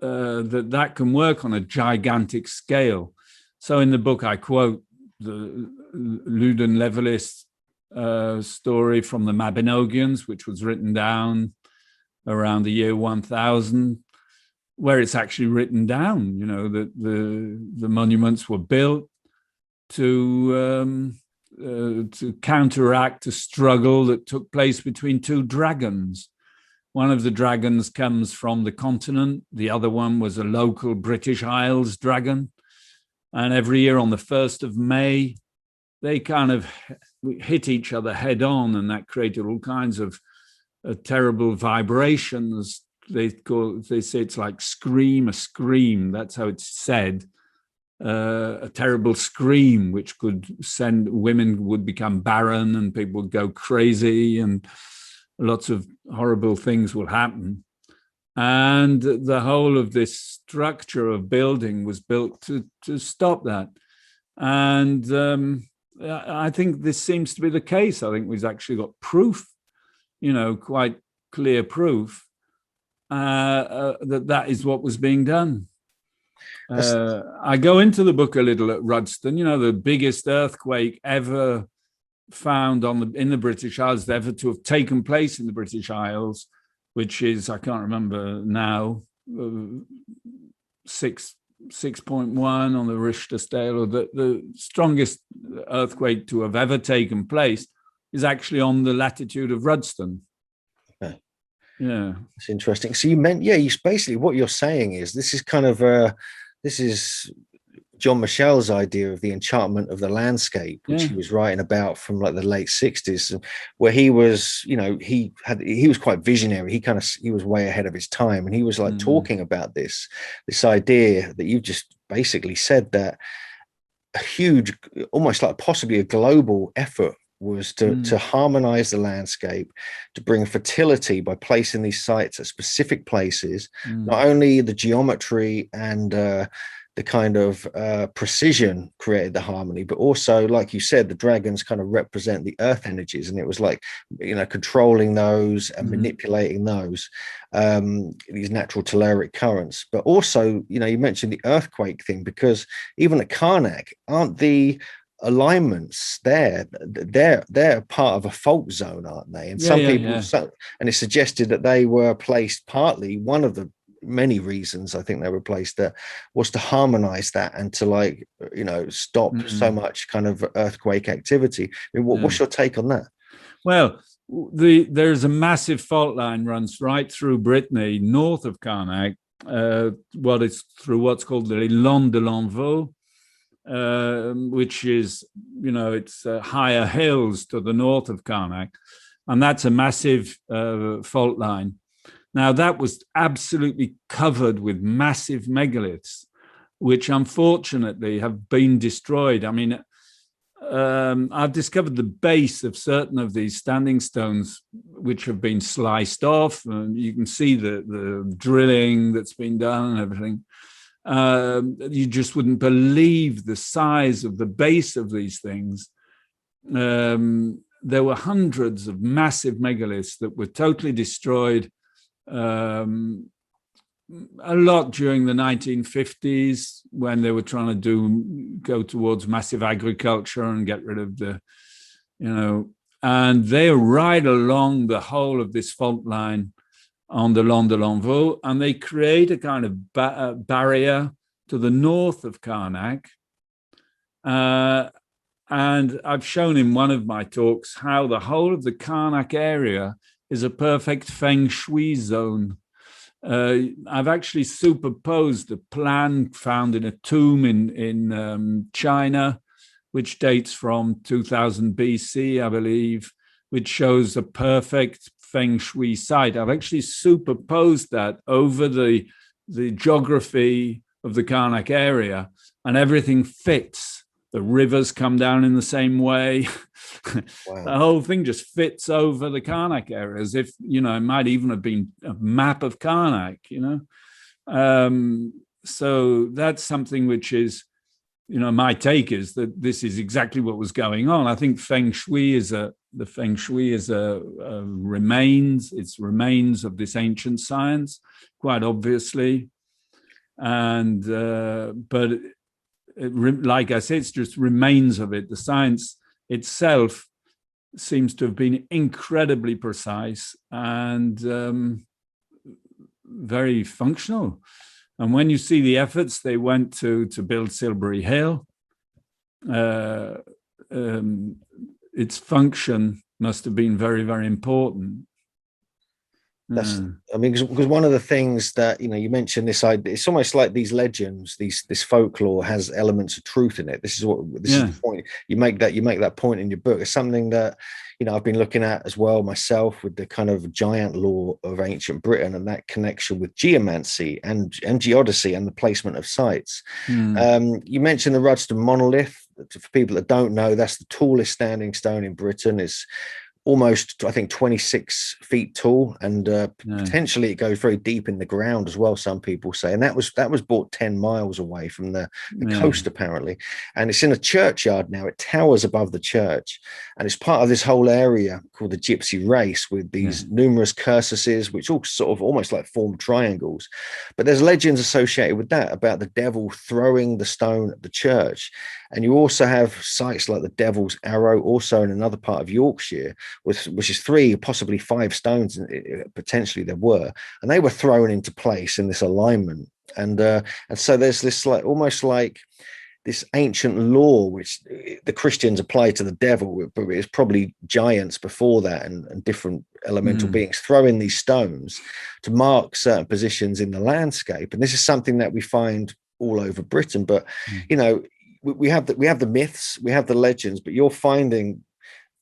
that can work on a gigantic scale. So in the book, I quote the Loudon Levelist story from the Mabinogians, which was written down around the year 1000, where it's actually written down, that the monuments were built to counteract a struggle that took place between two dragons. One of the dragons comes from the continent. The other one was a local British Isles dragon. And every year on the 1st of May, they kind of hit each other head on, and that created all kinds of terrible vibrations. They say it's like a scream. That's how it's said. A terrible scream, which could send women would become barren and people would go crazy and lots of horrible things will happen. And the whole of this structure of building was built to stop that. And I think this seems to be the case. I think we've actually got proof, quite clear proof that is what was being done. I go into the book a little at Rudston, the biggest earthquake ever found in the British Isles, ever to have taken place in the British Isles, which is, I can't remember now, 6.1 on the Richter scale, or the strongest earthquake to have ever taken place is actually on the latitude of Rudston. Okay. Yeah, it's interesting. So you basically what you're saying is this is John Michel's idea of the enchantment of the landscape, which he was writing about from like the late 60s, where he was, he was quite visionary. He was way ahead of his time, and he was like talking about this idea that you just basically said, that a huge, almost like possibly a global effort was to harmonize the landscape, to bring fertility by placing these sites at specific places. Not only the geometry and the kind of precision created the harmony, but also, like you said, the dragons kind of represent the earth energies, and it was like, controlling those and manipulating those, these natural telluric currents. But also, you mentioned the earthquake thing, because even at Karnak, aren't the alignments they're part of a fault zone, aren't they? And and it's suggested that they were placed, partly one of the many reasons I think they were placed there was to harmonize that and to stop so much kind of earthquake activity. I mean, what's your take on that? Well, there's a massive fault line runs right through Brittany, north of Karnak. It's through what's called the Land de l'Envoi, which is, it's higher hills to the north of Karnak, and that's a massive fault line. Now, that was absolutely covered with massive megaliths, which unfortunately have been destroyed. I mean, I've discovered the base of certain of these standing stones, which have been sliced off. And you can see the drilling that's been done and everything. You just wouldn't believe the size of the base of these things. There were hundreds of massive megaliths that were totally destroyed. A lot during the 1950s, when they were trying to go towards massive agriculture and get rid of and they're right along the whole of this fault line on the Land de l'Envoi, and they create a kind of barrier to the north of Karnak. And I've shown in one of my talks how the whole of the Karnak area is a perfect feng shui zone. I've actually superposed a plan found in a tomb in China, which dates from 2000 BC, I believe, which shows a perfect feng shui site. I've actually superposed that over the geography of the Karnak area, and everything fits. The rivers come down in the same way. Wow. The whole thing just fits over the Karnak area, as if, it might even have been a map of Karnak, So that's something which is, my take is that this is exactly what was going on. I think feng shui is remains. It's remains of this ancient science, quite obviously. And but like I said, it's just remains of it. The science itself seems to have been incredibly precise and very functional. And when you see the efforts they went to build Silbury Hill, its function must have been very, very important. That's, because one of the things that, you mentioned this idea, it's almost like these legends, this folklore has elements of truth in it. This is the point. You make that point in your book. It's something that, I've been looking at as well myself, with the kind of giant lore of ancient Britain and that connection with geomancy and geodesy and the placement of sites. You mentioned the Rudston monolith. For people that don't know, that's the tallest standing stone in Britain. It's almost, I think, 26 feet tall, and potentially it goes very deep in the ground as well, some people say. And that was bought 10 miles away from the coast, apparently. And it's in a churchyard now. It towers above the church, and it's part of this whole area called the Gypsy Race, with these numerous cursuses, which all sort of almost like form triangles. But there's legends associated with that, about the devil throwing the stone at the church. And you also have sites like the Devil's Arrow, also in another part of Yorkshire, which is 3, possibly 5 stones, potentially there were, and they were thrown into place in this alignment. And so there's this almost like this ancient law which the Christians apply to the devil, but it's probably giants before that and different elemental beings throwing these stones to mark certain positions in the landscape. And this is something that we find all over Britain. But we have the myths, we have the legends, but you're finding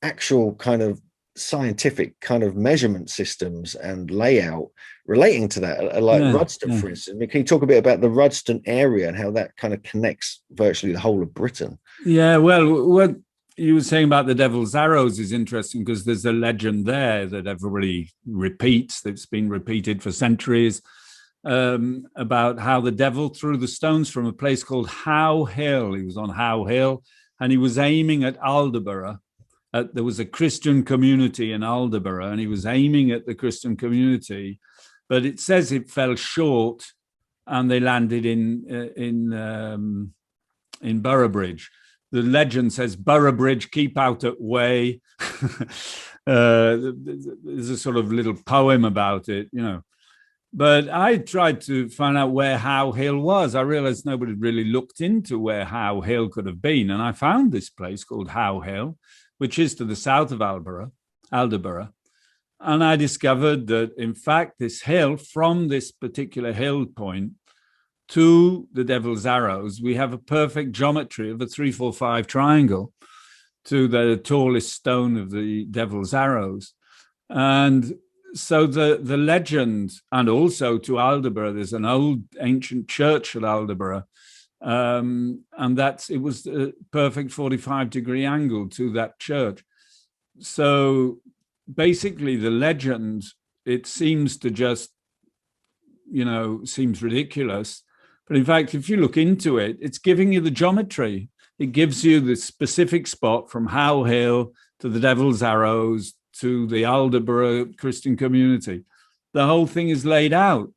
actual kind of scientific kind of measurement systems and layout relating to that, like Rudston, for instance. Can you talk a bit about the Rudston area and how that kind of connects virtually the whole of Britain? Yeah, well, what you were saying about the Devil's Arrows is interesting, because there's a legend there that everybody repeats, that's been repeated for centuries, about how the devil threw the stones from a place called How Hill. He was on How Hill, and he was aiming at Aldeburgh. There was a Christian community in Aldeburgh, and he was aiming at the Christian community, but it says it fell short, and they landed in Boroughbridge. The legend says, "Boroughbridge, keep out at way." There's a sort of little poem about it, But I tried to find out where How Hill was. I realized nobody really looked into where How Hill could have been, and I found this place called How Hill, which is to the south of Aldeburgh. And I discovered that, in fact, this hill, from this particular hill point to the Devil's Arrows, we have a perfect geometry of a 3-4-5 triangle to the tallest stone of the Devil's Arrows. And so the legend, and also to Aldeburgh, there's an old ancient church at Aldeburgh, and it was a perfect 45-degree angle to that church. So basically the legend, it seems to just, seems ridiculous. But in fact, if you look into it, it's giving you the geometry. It gives you the specific spot from How Hill to the Devil's Arrows to the Aldeburgh Christian community. The whole thing is laid out,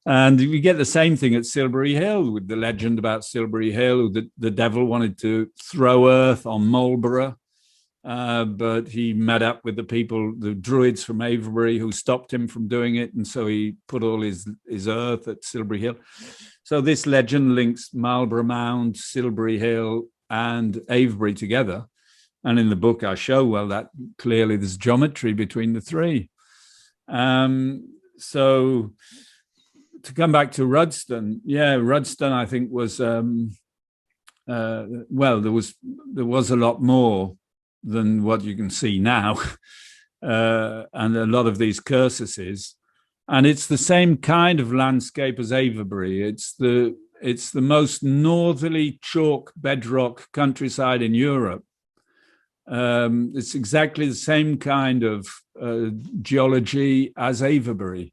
And we get the same thing at Silbury Hill, with the legend about Silbury Hill. The devil wanted to throw earth on Marlborough, but he met up with the druids from Avebury, who stopped him from doing it. And so he put all his earth at Silbury Hill. So this legend links Marlborough Mound, Silbury Hill, and Avebury together. And in the book, I show, that clearly there's geometry between the three. So to come back to Rudston, Rudston, I think, was, there was a lot more than what you can see now. and a lot of these cursuses. And it's the same kind of landscape as Avebury. It's the most northerly chalk bedrock countryside in Europe. It's exactly the same kind of geology as Avebury.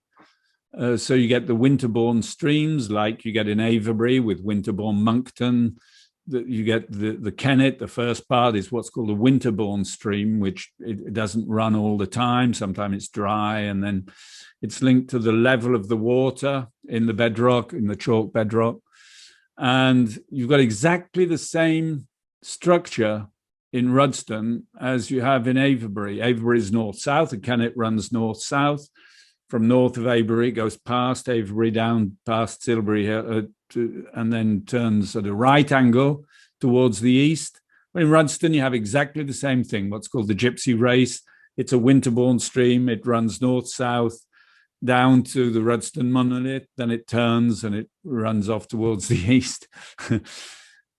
So you get the winterbourne streams like you get in Avebury with winterbourne Monkton. You get the Kennet. The first part is what's called a winterbourne stream, which it doesn't run all the time. Sometimes it's dry, and then it's linked to the level of the water in the bedrock, in the chalk bedrock. And you've got exactly the same structure in Rudston as you have in Avebury. Avebury is north-south, and Kennet runs north-south. From north of Avebury, it goes past Avebury, down past Tilbury Hill, and then turns at a right angle towards the east. In Rudston, you have exactly the same thing, what's called the Gypsy Race. It's a winterbourne stream. It runs north-south down to the Rudston monolith, then it turns and it runs off towards the east.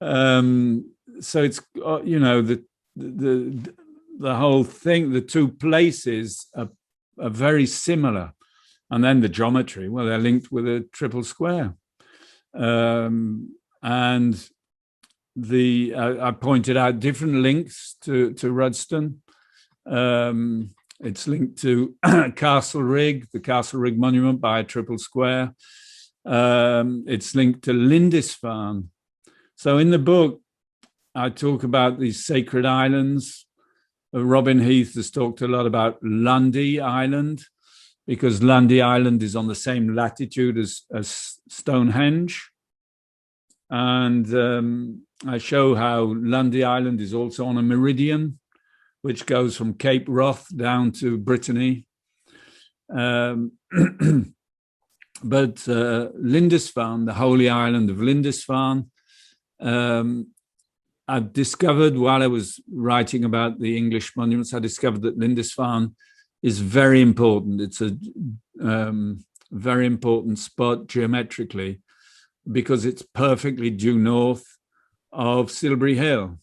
So it's, the whole thing, the two places are very similar. And then the geometry, well, they're linked with a triple square. And I pointed out different links to Rudston. It's linked to Castlerig, the Castlerig monument by a triple square. It's linked to Lindisfarne. So in the book, I talk about these sacred islands. Robin Heath has talked a lot about Lundy Island, because Lundy Island is on the same latitude as Stonehenge. And I show how Lundy Island is also on a meridian, which goes from Cape Wrath down to Brittany. But Lindisfarne, the holy island of Lindisfarne, I've discovered while I was writing about the English monuments, I discovered that Lindisfarne is very important. It's a very important spot geometrically because it's perfectly due north of Silbury Hill.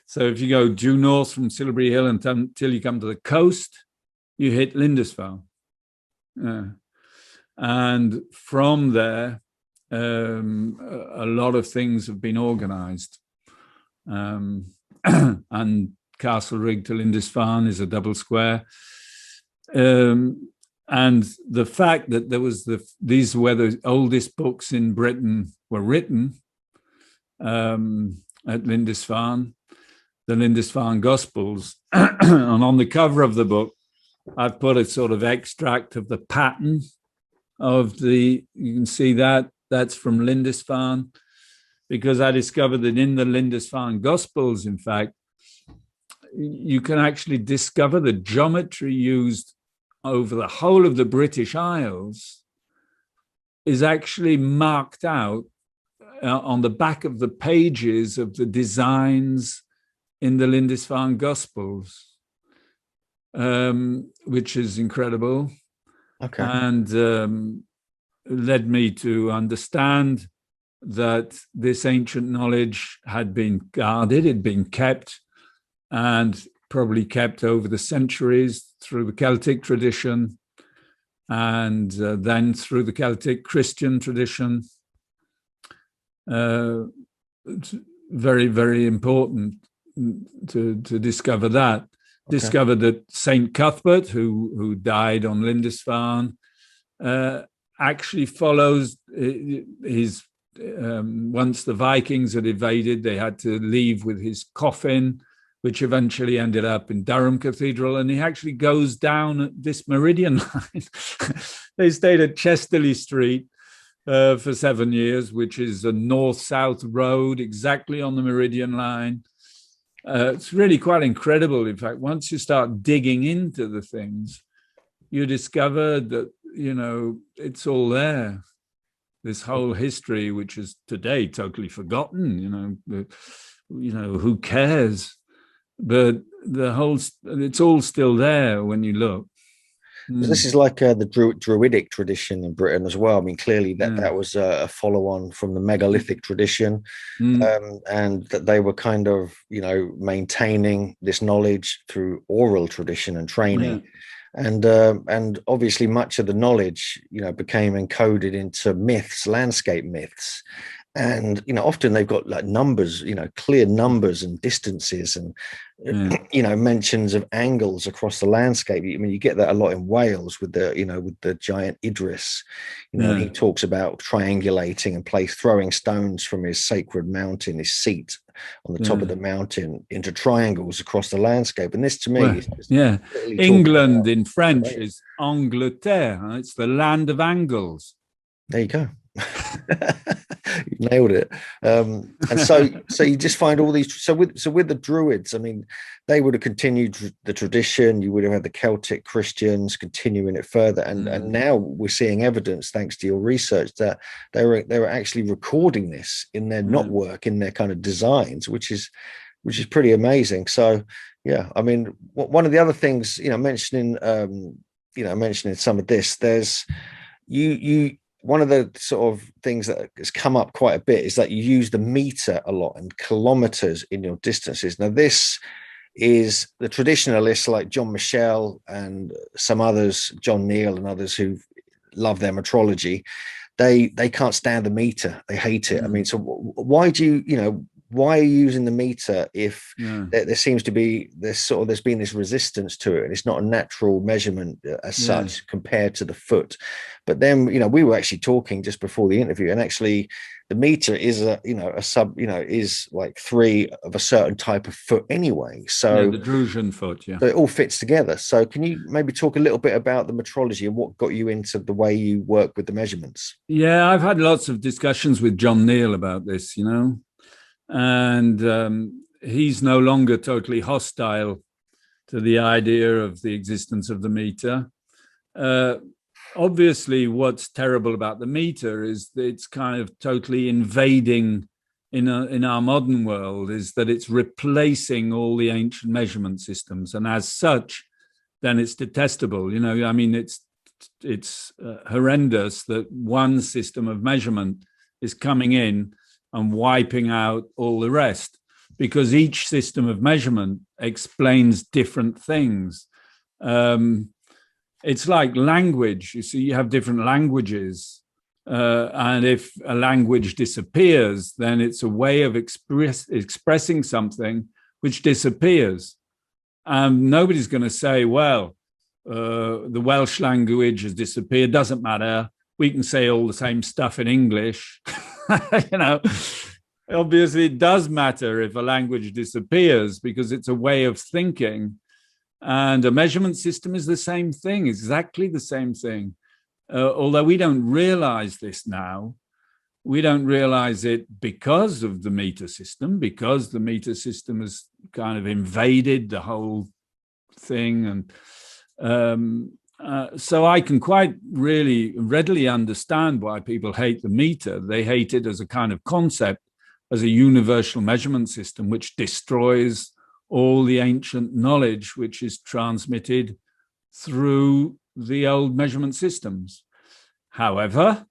So if you go due north from Silbury Hill until you come to the coast, you hit Lindisfarne. And from there, a lot of things have been organized. And Castlerig to Lindisfarne is a double square. And the fact that these were the oldest books in Britain were written at Lindisfarne, the Lindisfarne Gospels. And on the cover of the book, I've put a sort of extract of the pattern of you can see that's from Lindisfarne, because I discovered that in the Lindisfarne Gospels, in fact, you can actually discover the geometry used over the whole of the British Isles is actually marked out on the back of the pages of the designs in the Lindisfarne Gospels, which is incredible. Okay. And led me to understand that this ancient knowledge had been guarded, had been kept, and probably kept over the centuries through the Celtic tradition, and then through the Celtic Christian tradition. It's very, very important to discover that. Okay. Discovered that Saint Cuthbert, who died on Lindisfarne, actually follows his. Once the Vikings had invaded, they had to leave with his coffin, which eventually ended up in Durham Cathedral, and he actually goes down this meridian line. They stayed at Chesterley Street for 7 years, which is a north-south road exactly on the meridian line. It's really quite incredible. In fact, once you start digging into the things, you discover that, it's all there. This whole history, which is today totally forgotten, who cares? But it's all still there when you look. Because this is like the Druidic tradition in Britain as well. I mean, clearly that was a follow-on from the megalithic tradition, and that they were kind of, maintaining this knowledge through oral tradition and training. And obviously much of the knowledge, became encoded into myths, landscape myths. And, often they've got like numbers, clear numbers and distances and, mentions of angles across the landscape. I mean, you get that a lot in Wales with the giant Idris. He talks about triangulating and throwing stones from his sacred mountain, his seat on the top of the mountain, into triangles across the landscape. And this to me is England in French is Angleterre. It's the land of angles. There you go. You nailed it. And so you just find all these. So with the Druids, I mean, they would have continued the tradition. You would have had the Celtic Christians continuing it further, and now we're seeing evidence, thanks to your research, that they were actually recording this in their knotwork, in their kind of designs, which is pretty amazing. So yeah, I mean, one of the other things, mentioning some of this, there's one of the sort of things that has come up quite a bit is that you use the meter a lot and kilometers in your distances. Now, this is the traditionalists like John Michel and some others, John Neal and others, who love their metrology. They can't stand the meter. They hate it. I mean, so why do why are you using the meter if there seems to be there's been this resistance to it, and it's not a natural measurement as such compared to the foot? But then, we were actually talking just before the interview, and actually the meter is is like 3 of a certain type of foot anyway. So the Drusian foot, so it all fits together. So can you maybe talk a little bit about the metrology and what got you into the way you work with the measurements? Yeah, I've had lots of discussions with John Neal about this, and he's no longer totally hostile to the idea of the existence of the meter. Obviously, what's terrible about the meter is that it's kind of totally invading in our modern world, is that it's replacing all the ancient measurement systems, and as such, then it's detestable. I mean, it's horrendous that one system of measurement is coming in and wiping out all the rest, because each system of measurement explains different things. It's like language. You see, you have different languages, and if a language disappears, then it's a way of expressing something which disappears. Nobody's going to say, well, the Welsh language has disappeared, doesn't matter. We can say all the same stuff in English. Obviously it does matter if a language disappears, because it's a way of thinking, and a measurement system is the same thing, exactly the same thing. Although we don't realize this now, we don't realize it because of the meter system, because the meter system has kind of invaded the whole thing. And so I can quite really readily understand why people hate the meter. They hate it as a kind of concept, as a universal measurement system, which destroys all the ancient knowledge which is transmitted through the old measurement systems. However,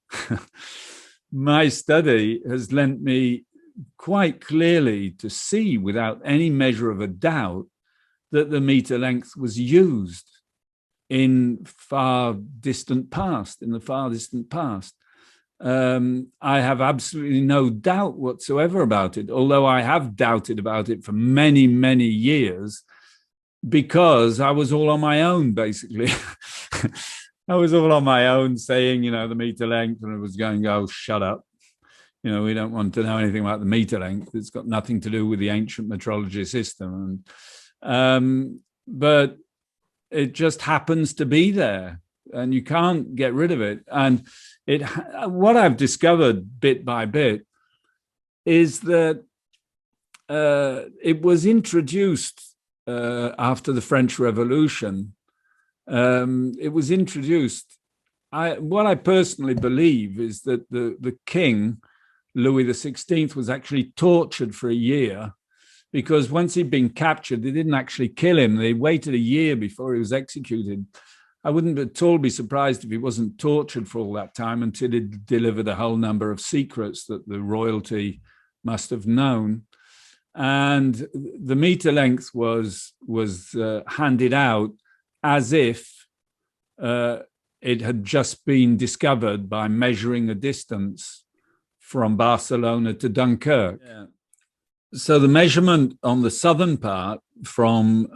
my study has lent me quite clearly to see without any measure of a doubt that the meter length was used in the far distant past. I have absolutely no doubt whatsoever about it, although I have doubted about it for many, many years, because I was all on my own, basically. I was all on my own saying, the meter length, and I was going, oh, shut up. We don't want to know anything about the meter length. It's got nothing to do with the ancient metrology system. But it just happens to be there, and you can't get rid of it. And what I've discovered bit by bit is that it was introduced after the French Revolution. It was introduced. What I personally believe is that the king, Louis XVI, was actually tortured for a year, because once he'd been captured, they didn't actually kill him. They waited a year before he was executed. I wouldn't at all be surprised if he wasn't tortured for all that time until he delivered a whole number of secrets that the royalty must have known. And the meter length was handed out as if it had just been discovered by measuring a distance from Barcelona to Dunkirk. Yeah. So the measurement on the southern part from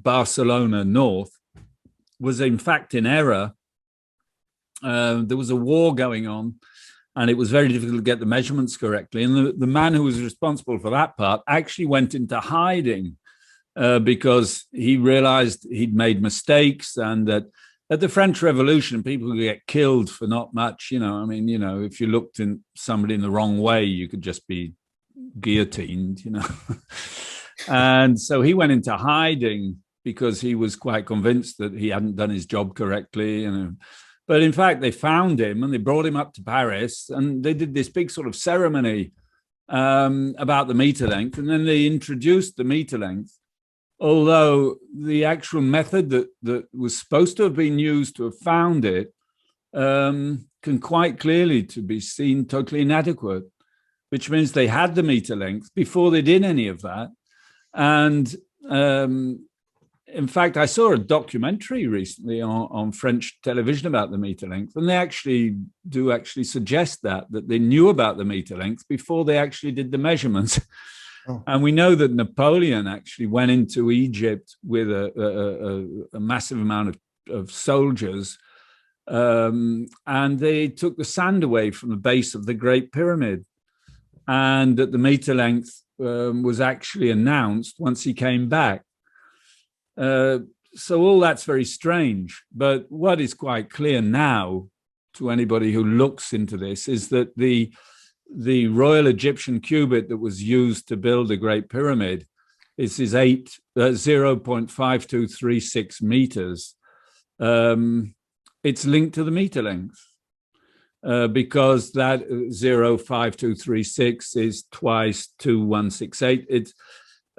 Barcelona north was in fact in error. There was a war going on, and it was very difficult to get the measurements correctly. And the man who was responsible for that part actually went into hiding because he realized he'd made mistakes, and that at the French Revolution, people could get killed for not much. I mean, if you looked at somebody in the wrong way, you could just be guillotined, And so he went into hiding because he was quite convinced that he hadn't done his job correctly. But in fact, they found him and they brought him up to Paris, and they did this big sort of ceremony about the meter length. And then they introduced the meter length, although the actual method that was supposed to have been used to have found it can quite clearly to be seen totally inadequate, which means they had the meter length before they did any of that. And in fact, I saw a documentary recently on French television about the meter length, and they actually suggest that they knew about the meter length before they actually did the measurements. Oh. And we know that Napoleon actually went into Egypt with a massive amount of soldiers, and they took the sand away from the base of the Great Pyramid, and that the meter length was actually announced once he came back. So all that's very strange. But what is quite clear now to anybody who looks into this is that the Royal Egyptian cubit that was used to build the Great Pyramid is 0.5236 meters. It's linked to the meter length because that 0.5236 is twice 2168. It's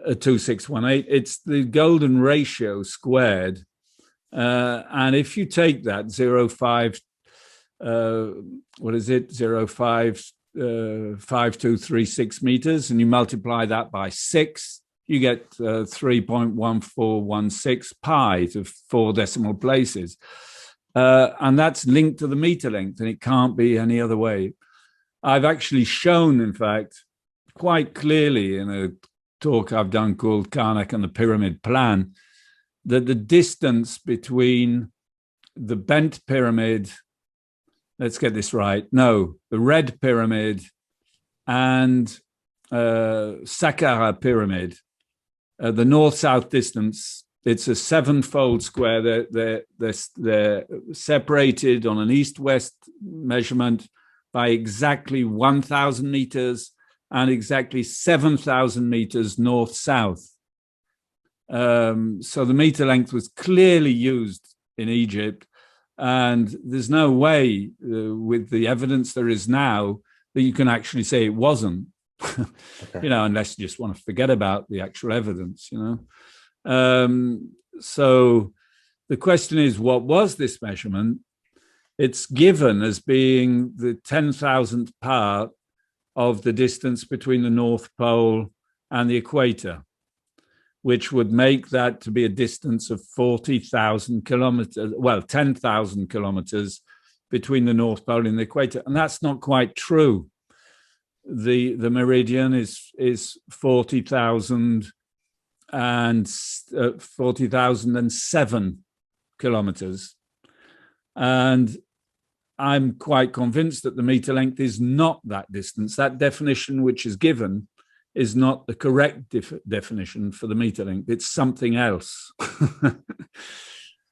2618. It's the golden ratio squared. And if you take that 0.5236 meters, and you multiply that by 6, you get 3.1416 pi to 4 decimal places. And that's linked to the meter length, and it can't be any other way. I've actually shown, in fact, quite clearly in a talk I've done called Karnak and the Pyramid Plan, that the distance between the bent pyramid, let's get this right, no, the red pyramid and Saqqara pyramid, the north-south distance, it's a 7-fold square. They're separated on an east-west measurement by exactly 1,000 meters and exactly 7,000 meters north-south. So the meter length was clearly used in Egypt, and there's no way with the evidence there is now that you can actually say it wasn't, okay. Unless you just want to forget about the actual evidence, So the question is, what was this measurement? It's given as being the 10,000th part of the distance between the North Pole and the equator, which would make that to be a distance of 40,000 kilometers, 10,000 kilometers between the North Pole and the equator. And that's not quite true. The meridian is 40,007 kilometers. And I'm quite convinced that the meter length is not that distance. That definition which is given is not the correct definition for the meter length. It's something else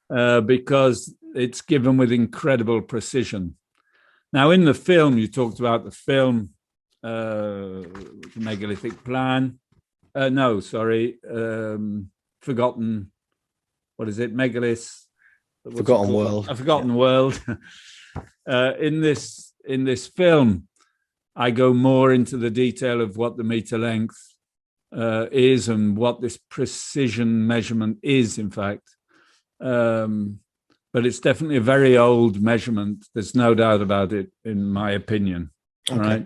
because it's given with incredible precision. Now, in the film, you talked about the film, the Megalithic Plan. Forgotten. What is it? Forgotten World. A Forgotten World. In this film, I go more into the detail of what the meter length is and what this precision measurement is, in fact. but it's definitely a very old measurement. There's no doubt about it, in my opinion. Okay. Right?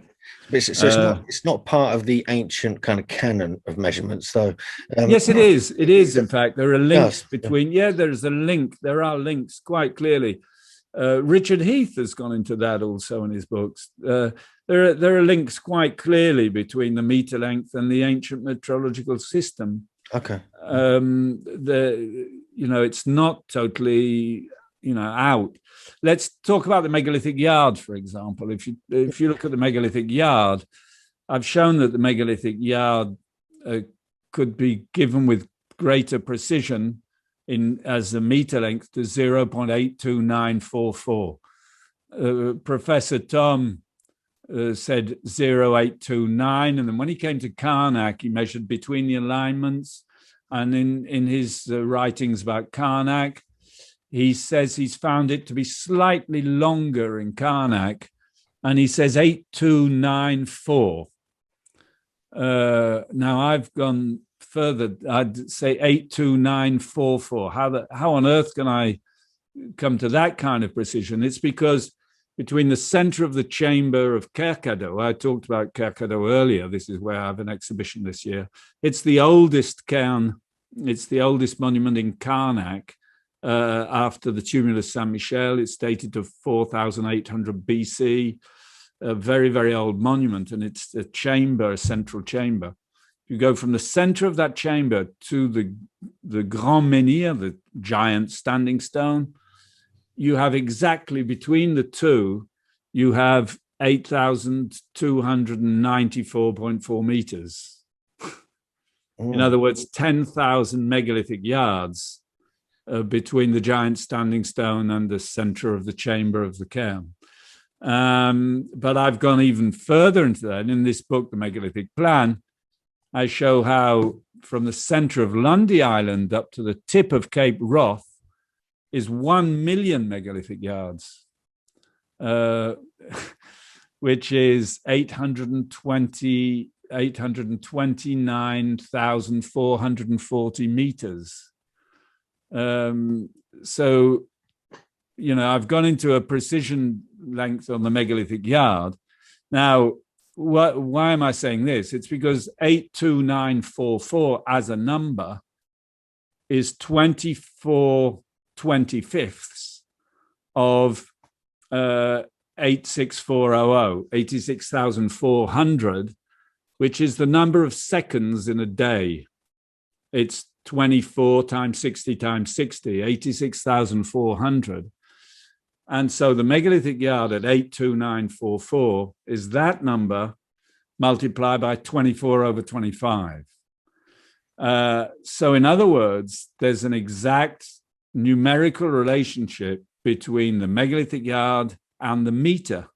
So it's not part of the ancient kind of canon of measurements, though. Yes, it is. It is. In fact, there are links between. Yeah, there's a link. There are links quite clearly. Richard Heath has gone into that also in his books. There are links quite clearly between the meter length and the ancient metrological system. Okay. It's not totally out. Let's talk about the megalithic yard, for example. If you look at the megalithic yard, I've shown that the megalithic yard could be given with greater precision as a meter length to 0.82944. Professor Thom said 0.829, and then when he came to Karnak, he measured between the alignments. And in his writings about Karnak, he says he's found it to be slightly longer in Karnak, and he says 8294. Now I've gone further. I'd say 82944. How on earth can I come to that kind of precision? It's because between the center of the chamber of Kerkado, I talked about Kerkado earlier. This is where I have an exhibition this year. It's the oldest cairn. It's the oldest monument in Karnak. After the Tumulus Saint Michel, it's dated to 4,800 BC, a very, very old monument, and it's a chamber, a central chamber. You go from the center of that chamber to the Grand Menhir, the giant standing stone. You have exactly between the two, you have 8,294.4 meters. In other words, 10,000 megalithic yards between the giant standing stone and the center of the chamber of the cairn. But I've gone even further into that. In this book, The Megalithic Plan, I show how from the center of Lundy Island up to the tip of Cape Wrath is 1 million megalithic yards, which is 829,440 meters. So, I've gone into a precision length on the megalithic yard. Now, why am I saying this? It's because 82944 as a number is 24/25 of 86400, 86,400, which is the number of seconds in a day. It's 24 times 60 times 60, 86,400. And so the megalithic yard at 82944 is that number multiplied by 24/25. So in other words, there's an exact numerical relationship between the megalithic yard and the meter.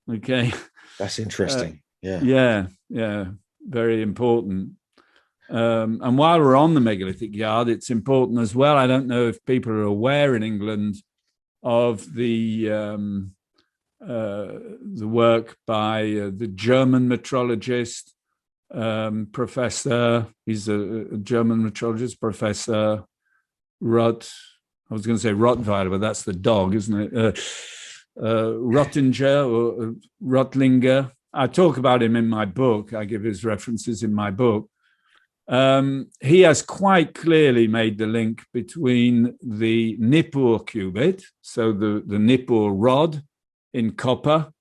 Okay. That's interesting. Yeah, very important. And while we're on the megalithic yard, it's important as well. I don't know if people are aware in England of the work by the German metrologist, Professor. He's a German metrologist, Professor Rott. I was going to say Rottweiler, but that's the dog, isn't it? Rottinger or Rottlinger. I talk about him in my book. I give his references in my book. He has quite clearly made the link between the Nippur cubit, so the Nippur rod in copper,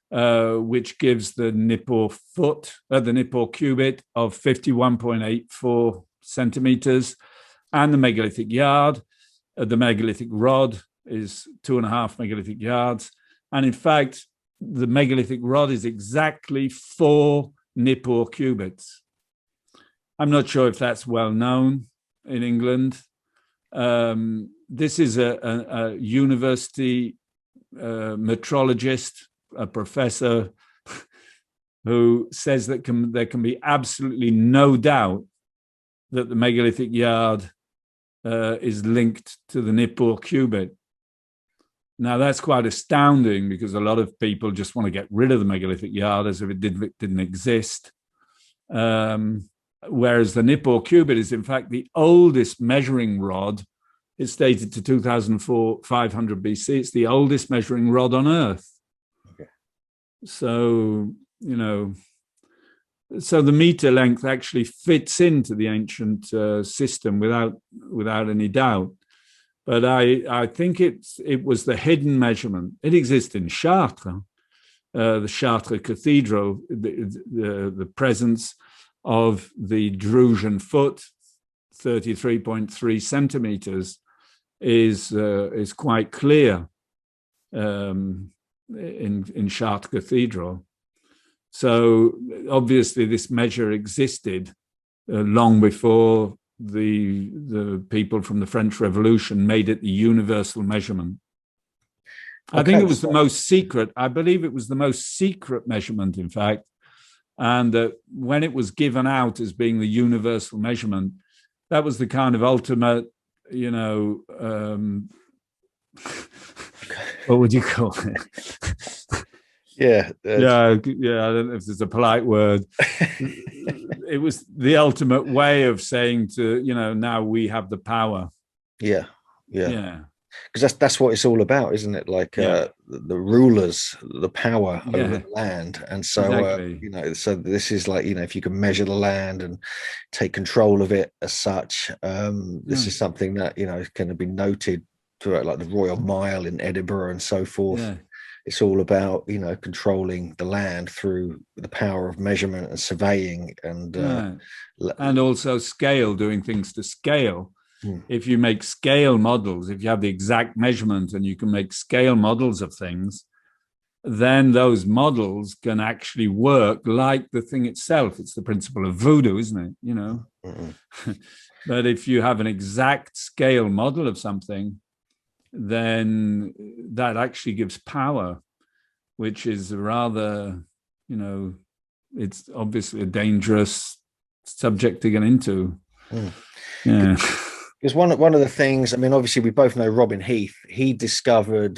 which gives the Nippur the Nippur cubit of 51.84 centimeters, and the megalithic yard. The megalithic rod is 2.5 megalithic yards. And in fact, the megalithic rod is exactly 4 Nippur cubits. I'm not sure if that's well known in England. This is a university metrologist, a professor, who says that there can be absolutely no doubt that the megalithic yard is linked to the Nippur cubit. Now, that's quite astounding because a lot of people just want to get rid of the megalithic yard as if it didn't exist. Whereas the Nippur cubit is, in fact, the oldest measuring rod It's dated to 2500 BC. It's the oldest measuring rod on Earth. Okay. So, so the meter length actually fits into the ancient system without any doubt. But I think it was the hidden measurement. It exists in Chartres, the Chartres Cathedral, the presence of the Drusian foot, 33.3 centimeters, is quite clear in Chartres Cathedral. So obviously this measure existed long before the people from the French Revolution made it the universal measurement. I think it was the most secret. I believe it was the most secret measurement, in fact, and that when it was given out as being the universal measurement, that was the kind of ultimate, what would you call it? Yeah. Yeah. I don't know if there's a polite word. It was the ultimate way of saying to, now we have the power. Yeah. Because that's what it's all about, isn't it? Like the rulers, the power over the land. And so, exactly. So this is like, if you can measure the land and take control of it as such, this is something that, is going to be noted throughout, like the Royal Mile in Edinburgh and so forth. Yeah. It's all about, controlling the land through the power of measurement and surveying and also scale, doing things to scale. If you make scale models, if you have the exact measurement and you can make scale models of things, then those models can actually work like the thing itself. It's the principle of voodoo, isn't it? But if you have an exact scale model of something, then that actually gives power, which is rather, it's obviously a dangerous subject to get into. Yeah. Because one of the things, obviously we both know Robin Heath. He discovered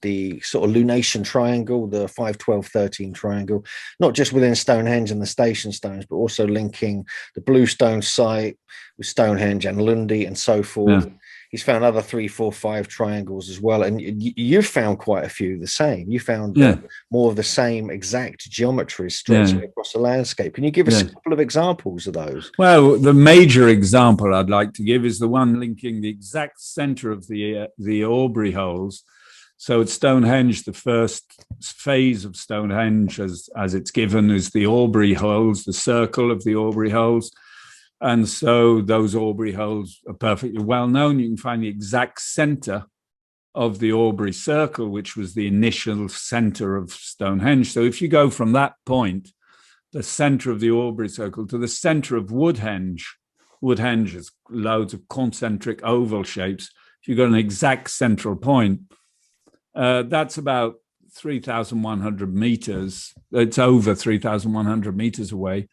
the sort of lunation triangle, the 5, 12, 13 triangle, not just within Stonehenge and the station stones, but also linking the Bluestone site with Stonehenge and Lundy and so forth. Yeah. He's found other 3, 4, 5 triangles as well. And you've found quite a few the same. You found more of the same exact geometries stretching across the landscape. Can you give us a couple of examples of those? Well, the major example I'd like to give is the one linking the exact center of the Aubrey holes. So at Stonehenge, the first phase of Stonehenge, as it's given, is the Aubrey holes, the circle of the Aubrey holes. And so those Aubrey holes are perfectly well known. You can find the exact center of the Aubrey circle, which was the initial center of Stonehenge. So if you go from that point, the center of the Aubrey circle, to the center of Woodhenge has loads of concentric oval shapes. If you've got an exact central point, that's about 3,100 meters. It's over 3,100 meters away.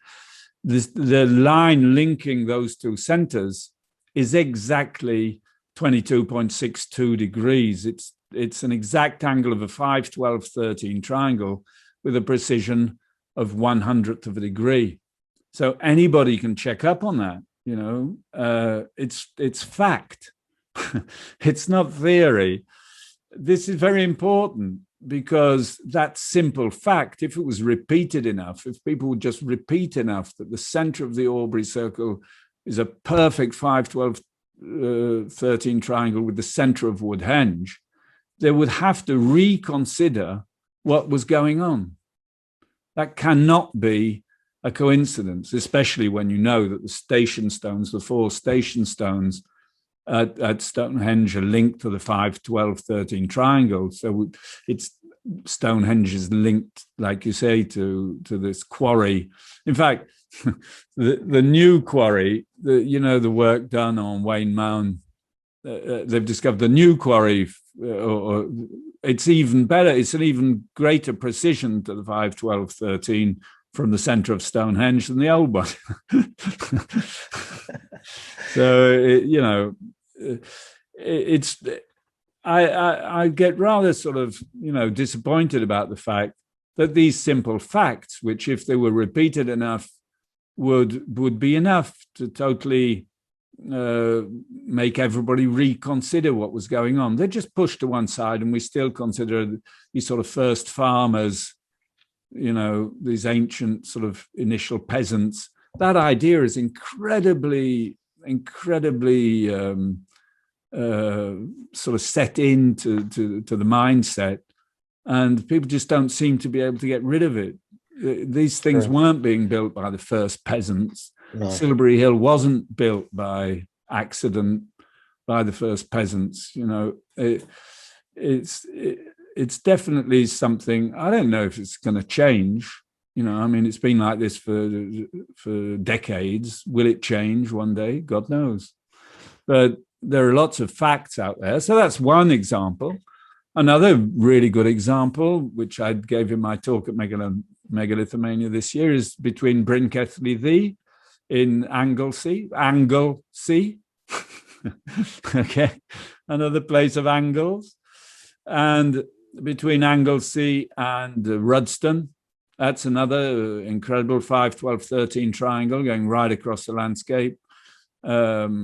The line linking those two centers is exactly 22.62 degrees. It's an exact angle of a 5, 12, 13 triangle with a precision of 1/100th of a degree. So anybody can check up on that. It's fact. It's not theory. This is very important, because that simple fact, if it was repeated enough, if people would just repeat enough that the center of the Aubrey circle is a perfect 5, 12, 13 triangle with the center of Woodhenge, they would have to reconsider what was going on. That cannot be a coincidence, especially when you know that the station stones, the 4 station stones at Stonehenge are linked to the 5, 12, 13 triangle. So Stonehenge is linked, like you say, to this quarry. In fact, the new quarry, the work done on Wayne Mound, they've discovered the new quarry, or it's even better. It's an even greater precision to the 5, 12, 13 from the center of Stonehenge than the old one. So, I get rather sort of, disappointed about the fact that these simple facts, which if they were repeated enough, would be enough to totally, make everybody reconsider what was going on. They're just pushed to one side, and we still consider these sort of first farmers, these ancient sort of initial peasants. That idea is incredibly sort of set into the mindset, and people just don't seem to be able to get rid of it. These things weren't being built by the first peasants. No. Silbury Hill wasn't built by accident by the first peasants. It's definitely something. I don't know if it's going to change. It's been like this for decades. Will it change one day? God knows. But there are lots of facts out there. So that's one example. Another really good example, which I gave in my talk at Megalithomania this year, is between Bryn Celli in Anglesey, okay, another place of angles, and between Anglesey and Rudston. That's another incredible 5, 12, 13 triangle going right across the landscape. There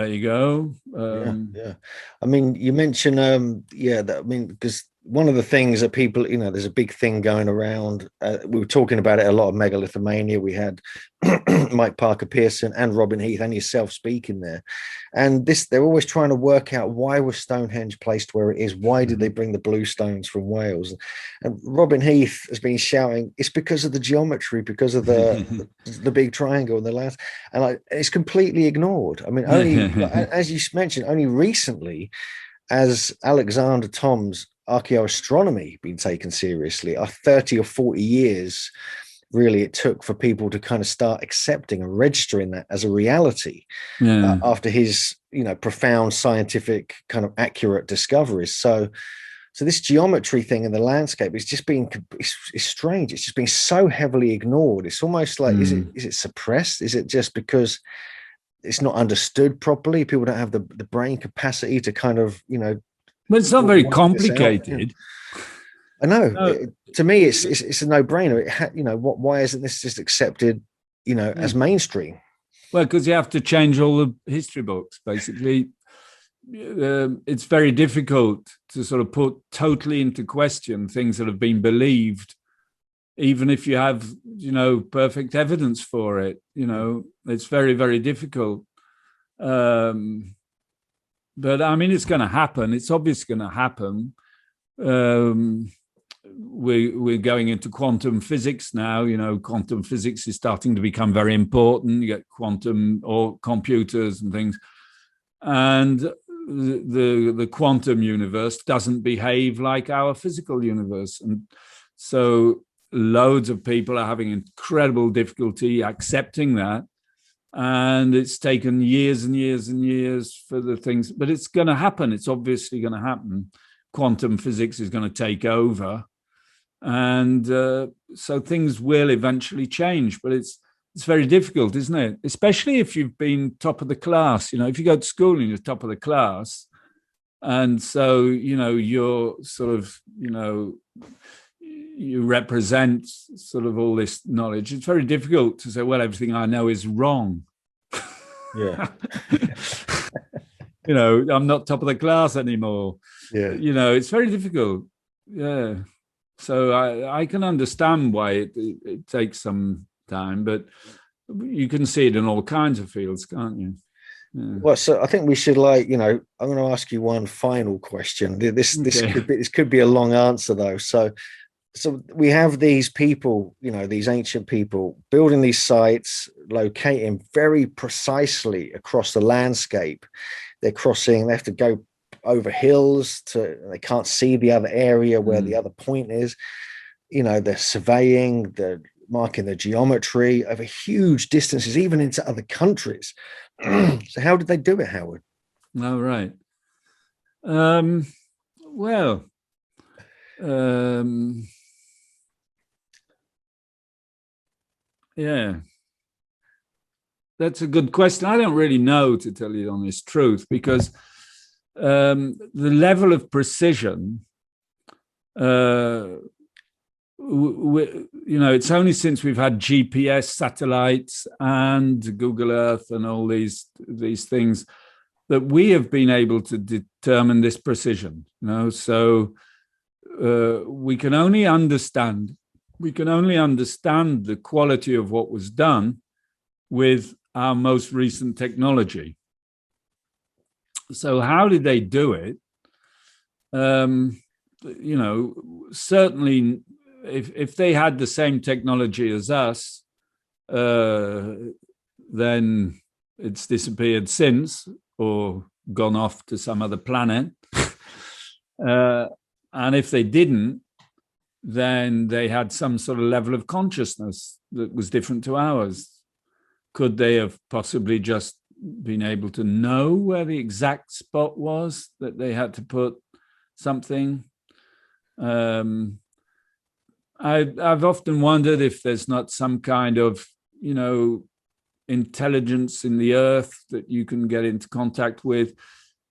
you go. Yeah. I mean, you mentioned, because one of the things that people, there's a big thing going around. We were talking about it a lot of Megalithomania. We had Mike Parker Pearson and Robin Heath and yourself speaking there. And they're always trying to work out, why was Stonehenge placed where it is? Why did they bring the blue stones from Wales? And Robin Heath has been shouting, it's because of the geometry, because of the big triangle and the land. And it's completely ignored. I mean, only, as you mentioned, only recently, as Alexander Thom's archaeoastronomy been taken seriously, 30 or 40 years really it took for people to kind of start accepting and registering that as a reality after his profound scientific kind of accurate discoveries. So this geometry thing in the landscape is just being it's strange. It's just being so heavily ignored. It's almost like is it suppressed? Is it just because it's not understood properly? People don't have the brain capacity to kind of But it's not very complicated. I know. To me, it's a no-brainer. Why isn't this just accepted, as mainstream? Well, because you have to change all the history books. Basically, it's very difficult to sort of put totally into question things that have been believed, even if you have, perfect evidence for it. It's very, very difficult. But I mean, it's going to happen. It's obviously going to happen. We're going into quantum physics now. Quantum physics is starting to become very important. You get quantum or computers and things, and the quantum universe doesn't behave like our physical universe, and so loads of people are having incredible difficulty accepting that. And it's taken years and years and years for the things, but it's going to happen. It's obviously going to happen. Quantum physics is going to take over. And so things will eventually change, but it's very difficult, isn't it? Especially if you've been top of the class. If you go to school and you're top of the class, and so, you're sort of, you represent sort of all this knowledge. It's very difficult to say, well, everything I know is wrong. Yeah. I'm not top of the class anymore. Yeah. It's very difficult. Yeah. So I can understand why it takes some time, but you can see it in all kinds of fields, can't you? Yeah. Well, so I think we should I'm going to ask you one final question. This could be a long answer though. So we have these people, these ancient people building these sites, locating very precisely across the landscape. They have to go over hills they can't see the other area where the other point is. They're surveying, they're marking the geometry over huge distances, even into other countries. So how did they do it, Howard? Oh, right. Yeah, that's a good question. I don't really know, to tell you the honest truth, because the level of precision it's only since we've had GPS satellites and Google Earth and all these things that we have been able to determine this precision. So we can only understand the quality of what was done with our most recent technology. So how did they do it? Certainly, if they had the same technology as us, then it's disappeared since or gone off to some other planet. And if they didn't, then they had some sort of level of consciousness that was different to ours. Could they have possibly just been able to know where the exact spot was that they had to put something? I've often wondered if there's not some kind of, intelligence in the earth that you can get into contact with.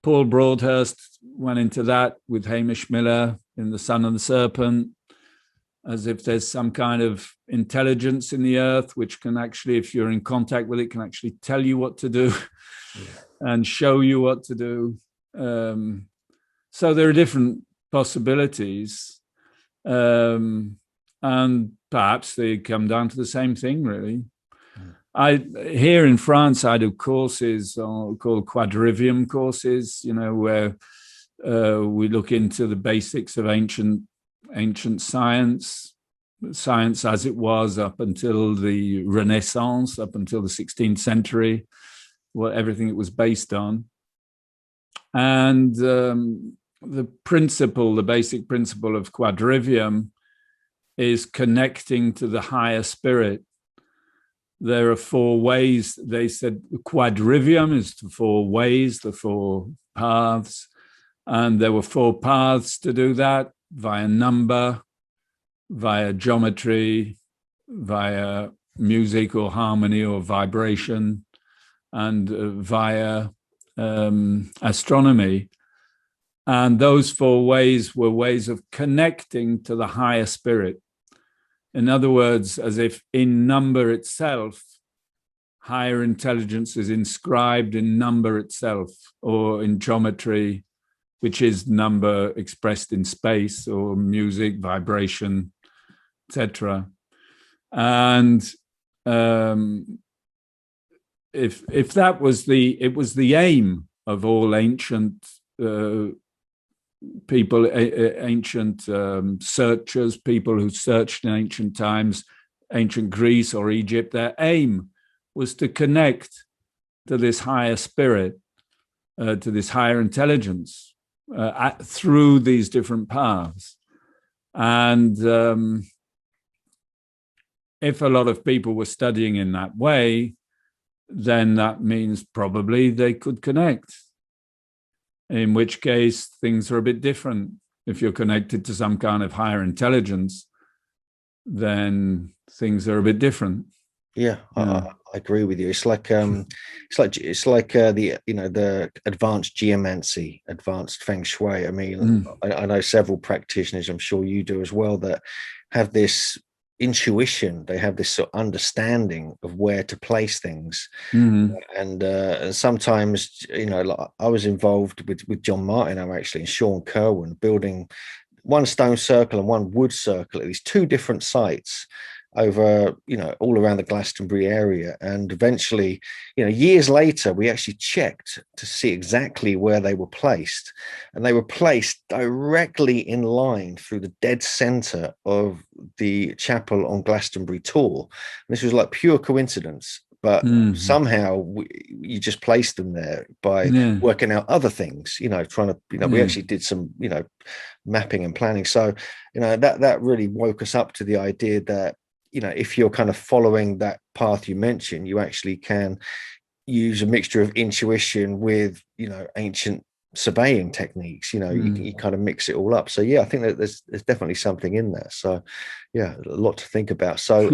Paul Broadhurst went into that with Hamish Miller in The Sun and the Serpent, as if there's some kind of intelligence in the earth which can actually, if you're in contact with it, can actually tell you what to do and show you what to do. So there are different possibilities. And perhaps they come down to the same thing, really. Here in France, I do courses called quadrivium courses, where we look into the basics of ancient science as it was up until the Renaissance, up until the 16th century, everything it was based on. And the basic principle of quadrivium is connecting to the higher spirit. There are 4 ways. They said quadrivium is the 4 ways, the 4 paths. And there were 4 paths to do that: via number, via geometry, via music or harmony or vibration, and via astronomy. And those 4 ways were ways of connecting to the higher spirit. In other words, as if in number itself, higher intelligence is inscribed in number itself, or in geometry, which is number expressed in space, or music, vibration, etc. And if that was it was the aim of all ancient people, ancient searchers, people who searched in ancient times, ancient Greece or Egypt, their aim was to connect to this higher spirit, to this higher intelligence through these different paths. And if a lot of people were studying in that way, then that means probably they could connect. In which case, things are a bit different. If you're connected to some kind of higher intelligence, then things are a bit different. Yeah, I agree with you. It's like the the advanced geomancy, advanced feng shui. I mean, I know several practitioners, I'm sure you do as well, that have this intuition. They have this sort of understanding of where to place things. And sometimes, like I was involved with John Martin, actually, and Sean Kerwin, building one stone circle and one wood circle at these 2 different sites over, all around the Glastonbury area. And eventually, years later, we actually checked to see exactly where they were placed. And they were placed directly in line through the dead center of the chapel on Glastonbury Tour. And this was like pure coincidence. But somehow you just placed them there by working out other things, trying to, we actually did some, mapping and planning. So, that really woke us up to the idea that, if you're kind of following that path you mentioned, you actually can use a mixture of intuition with, ancient surveying techniques. You kind of mix it all up. So, yeah, I think that there's definitely something in there. So, yeah, a lot to think about. So,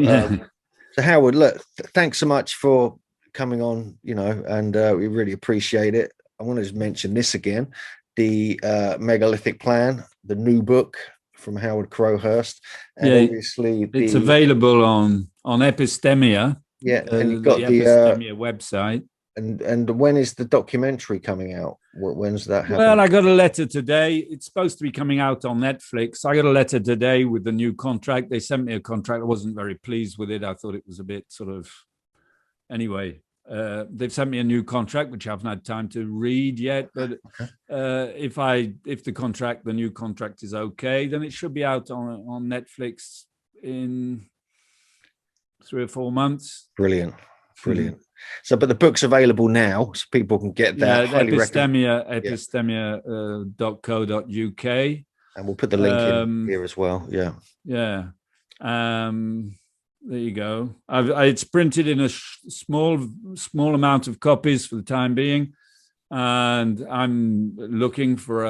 so Howard, look, thanks so much for coming on, and we really appreciate it. I want to just mention this again, the Megalithic Plan, the new book, from Howard Crowhurst, and Yeah, obviously it's available on Epistemia. Yeah, and you've got the Epistemia website. And when is the documentary coming out? When's that happening? Well, I got a letter today. It's supposed to be coming out on Netflix. I got a letter today with the new contract. They sent me a contract. I wasn't very pleased with it. I thought it was a bit sort of... Anyway, they've sent me a new contract, which I haven't had time to read yet. But if the new contract is okay, then it should be out on Netflix in 3 or 4 months. Brilliant. So, but the book's available now, so people can get that. Yeah, epistemia.co.uk. And we'll put the link in here as well. Yeah. Yeah. There you go. It's printed in a small amount of copies for the time being, and I'm looking for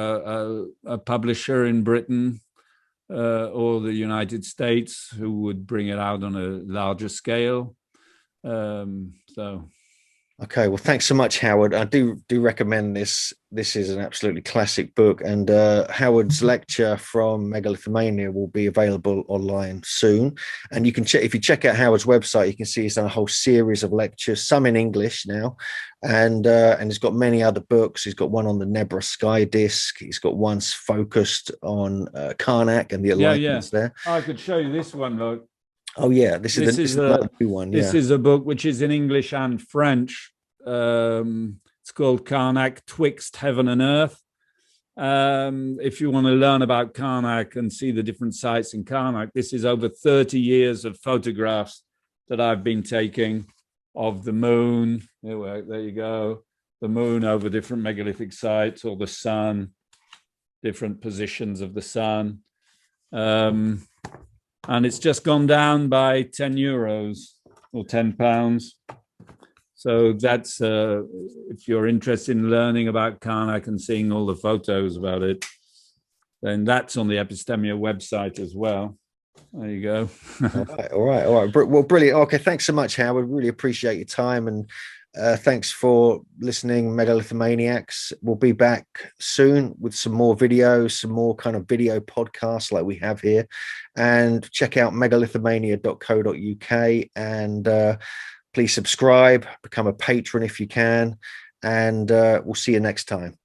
a publisher in Britain or the United States who would bring it out on a larger scale. Okay, well, thanks so much, Howard. I do recommend this. This is an absolutely classic book, and Howard's lecture from Megalithomania will be available online soon. And you can check, if you check out Howard's website, you can see he's done a whole series of lectures, some in English now, and he's got many other books. He's got one on the Nebra sky disk. He's got one focused on Karnak and the alignments there. I could show you this one, look. Oh yeah, this is a new one. This is a book which is in English and French. It's called Karnak Twixt Heaven and Earth. If you want to learn about Karnak and see the different sites in Karnak, this is over 30 years of photographs that I've been taking of the moon. There you go. The moon over different megalithic sites, or the sun, different positions of the sun. And it's just gone down by 10 euros or 10 pounds. So that's, if you're interested in learning about Karnak and seeing all the photos about it, then that's on the Epistemia website as well. There you go. All right. Well, brilliant. Okay, thanks so much, Howard. Really appreciate your time, and thanks for listening, Megalithomaniacs. We'll be back soon with some more videos, some more kind of video podcasts like we have here. And check out megalithomania.co.uk, and please subscribe, become a patron if you can, and we'll see you next time.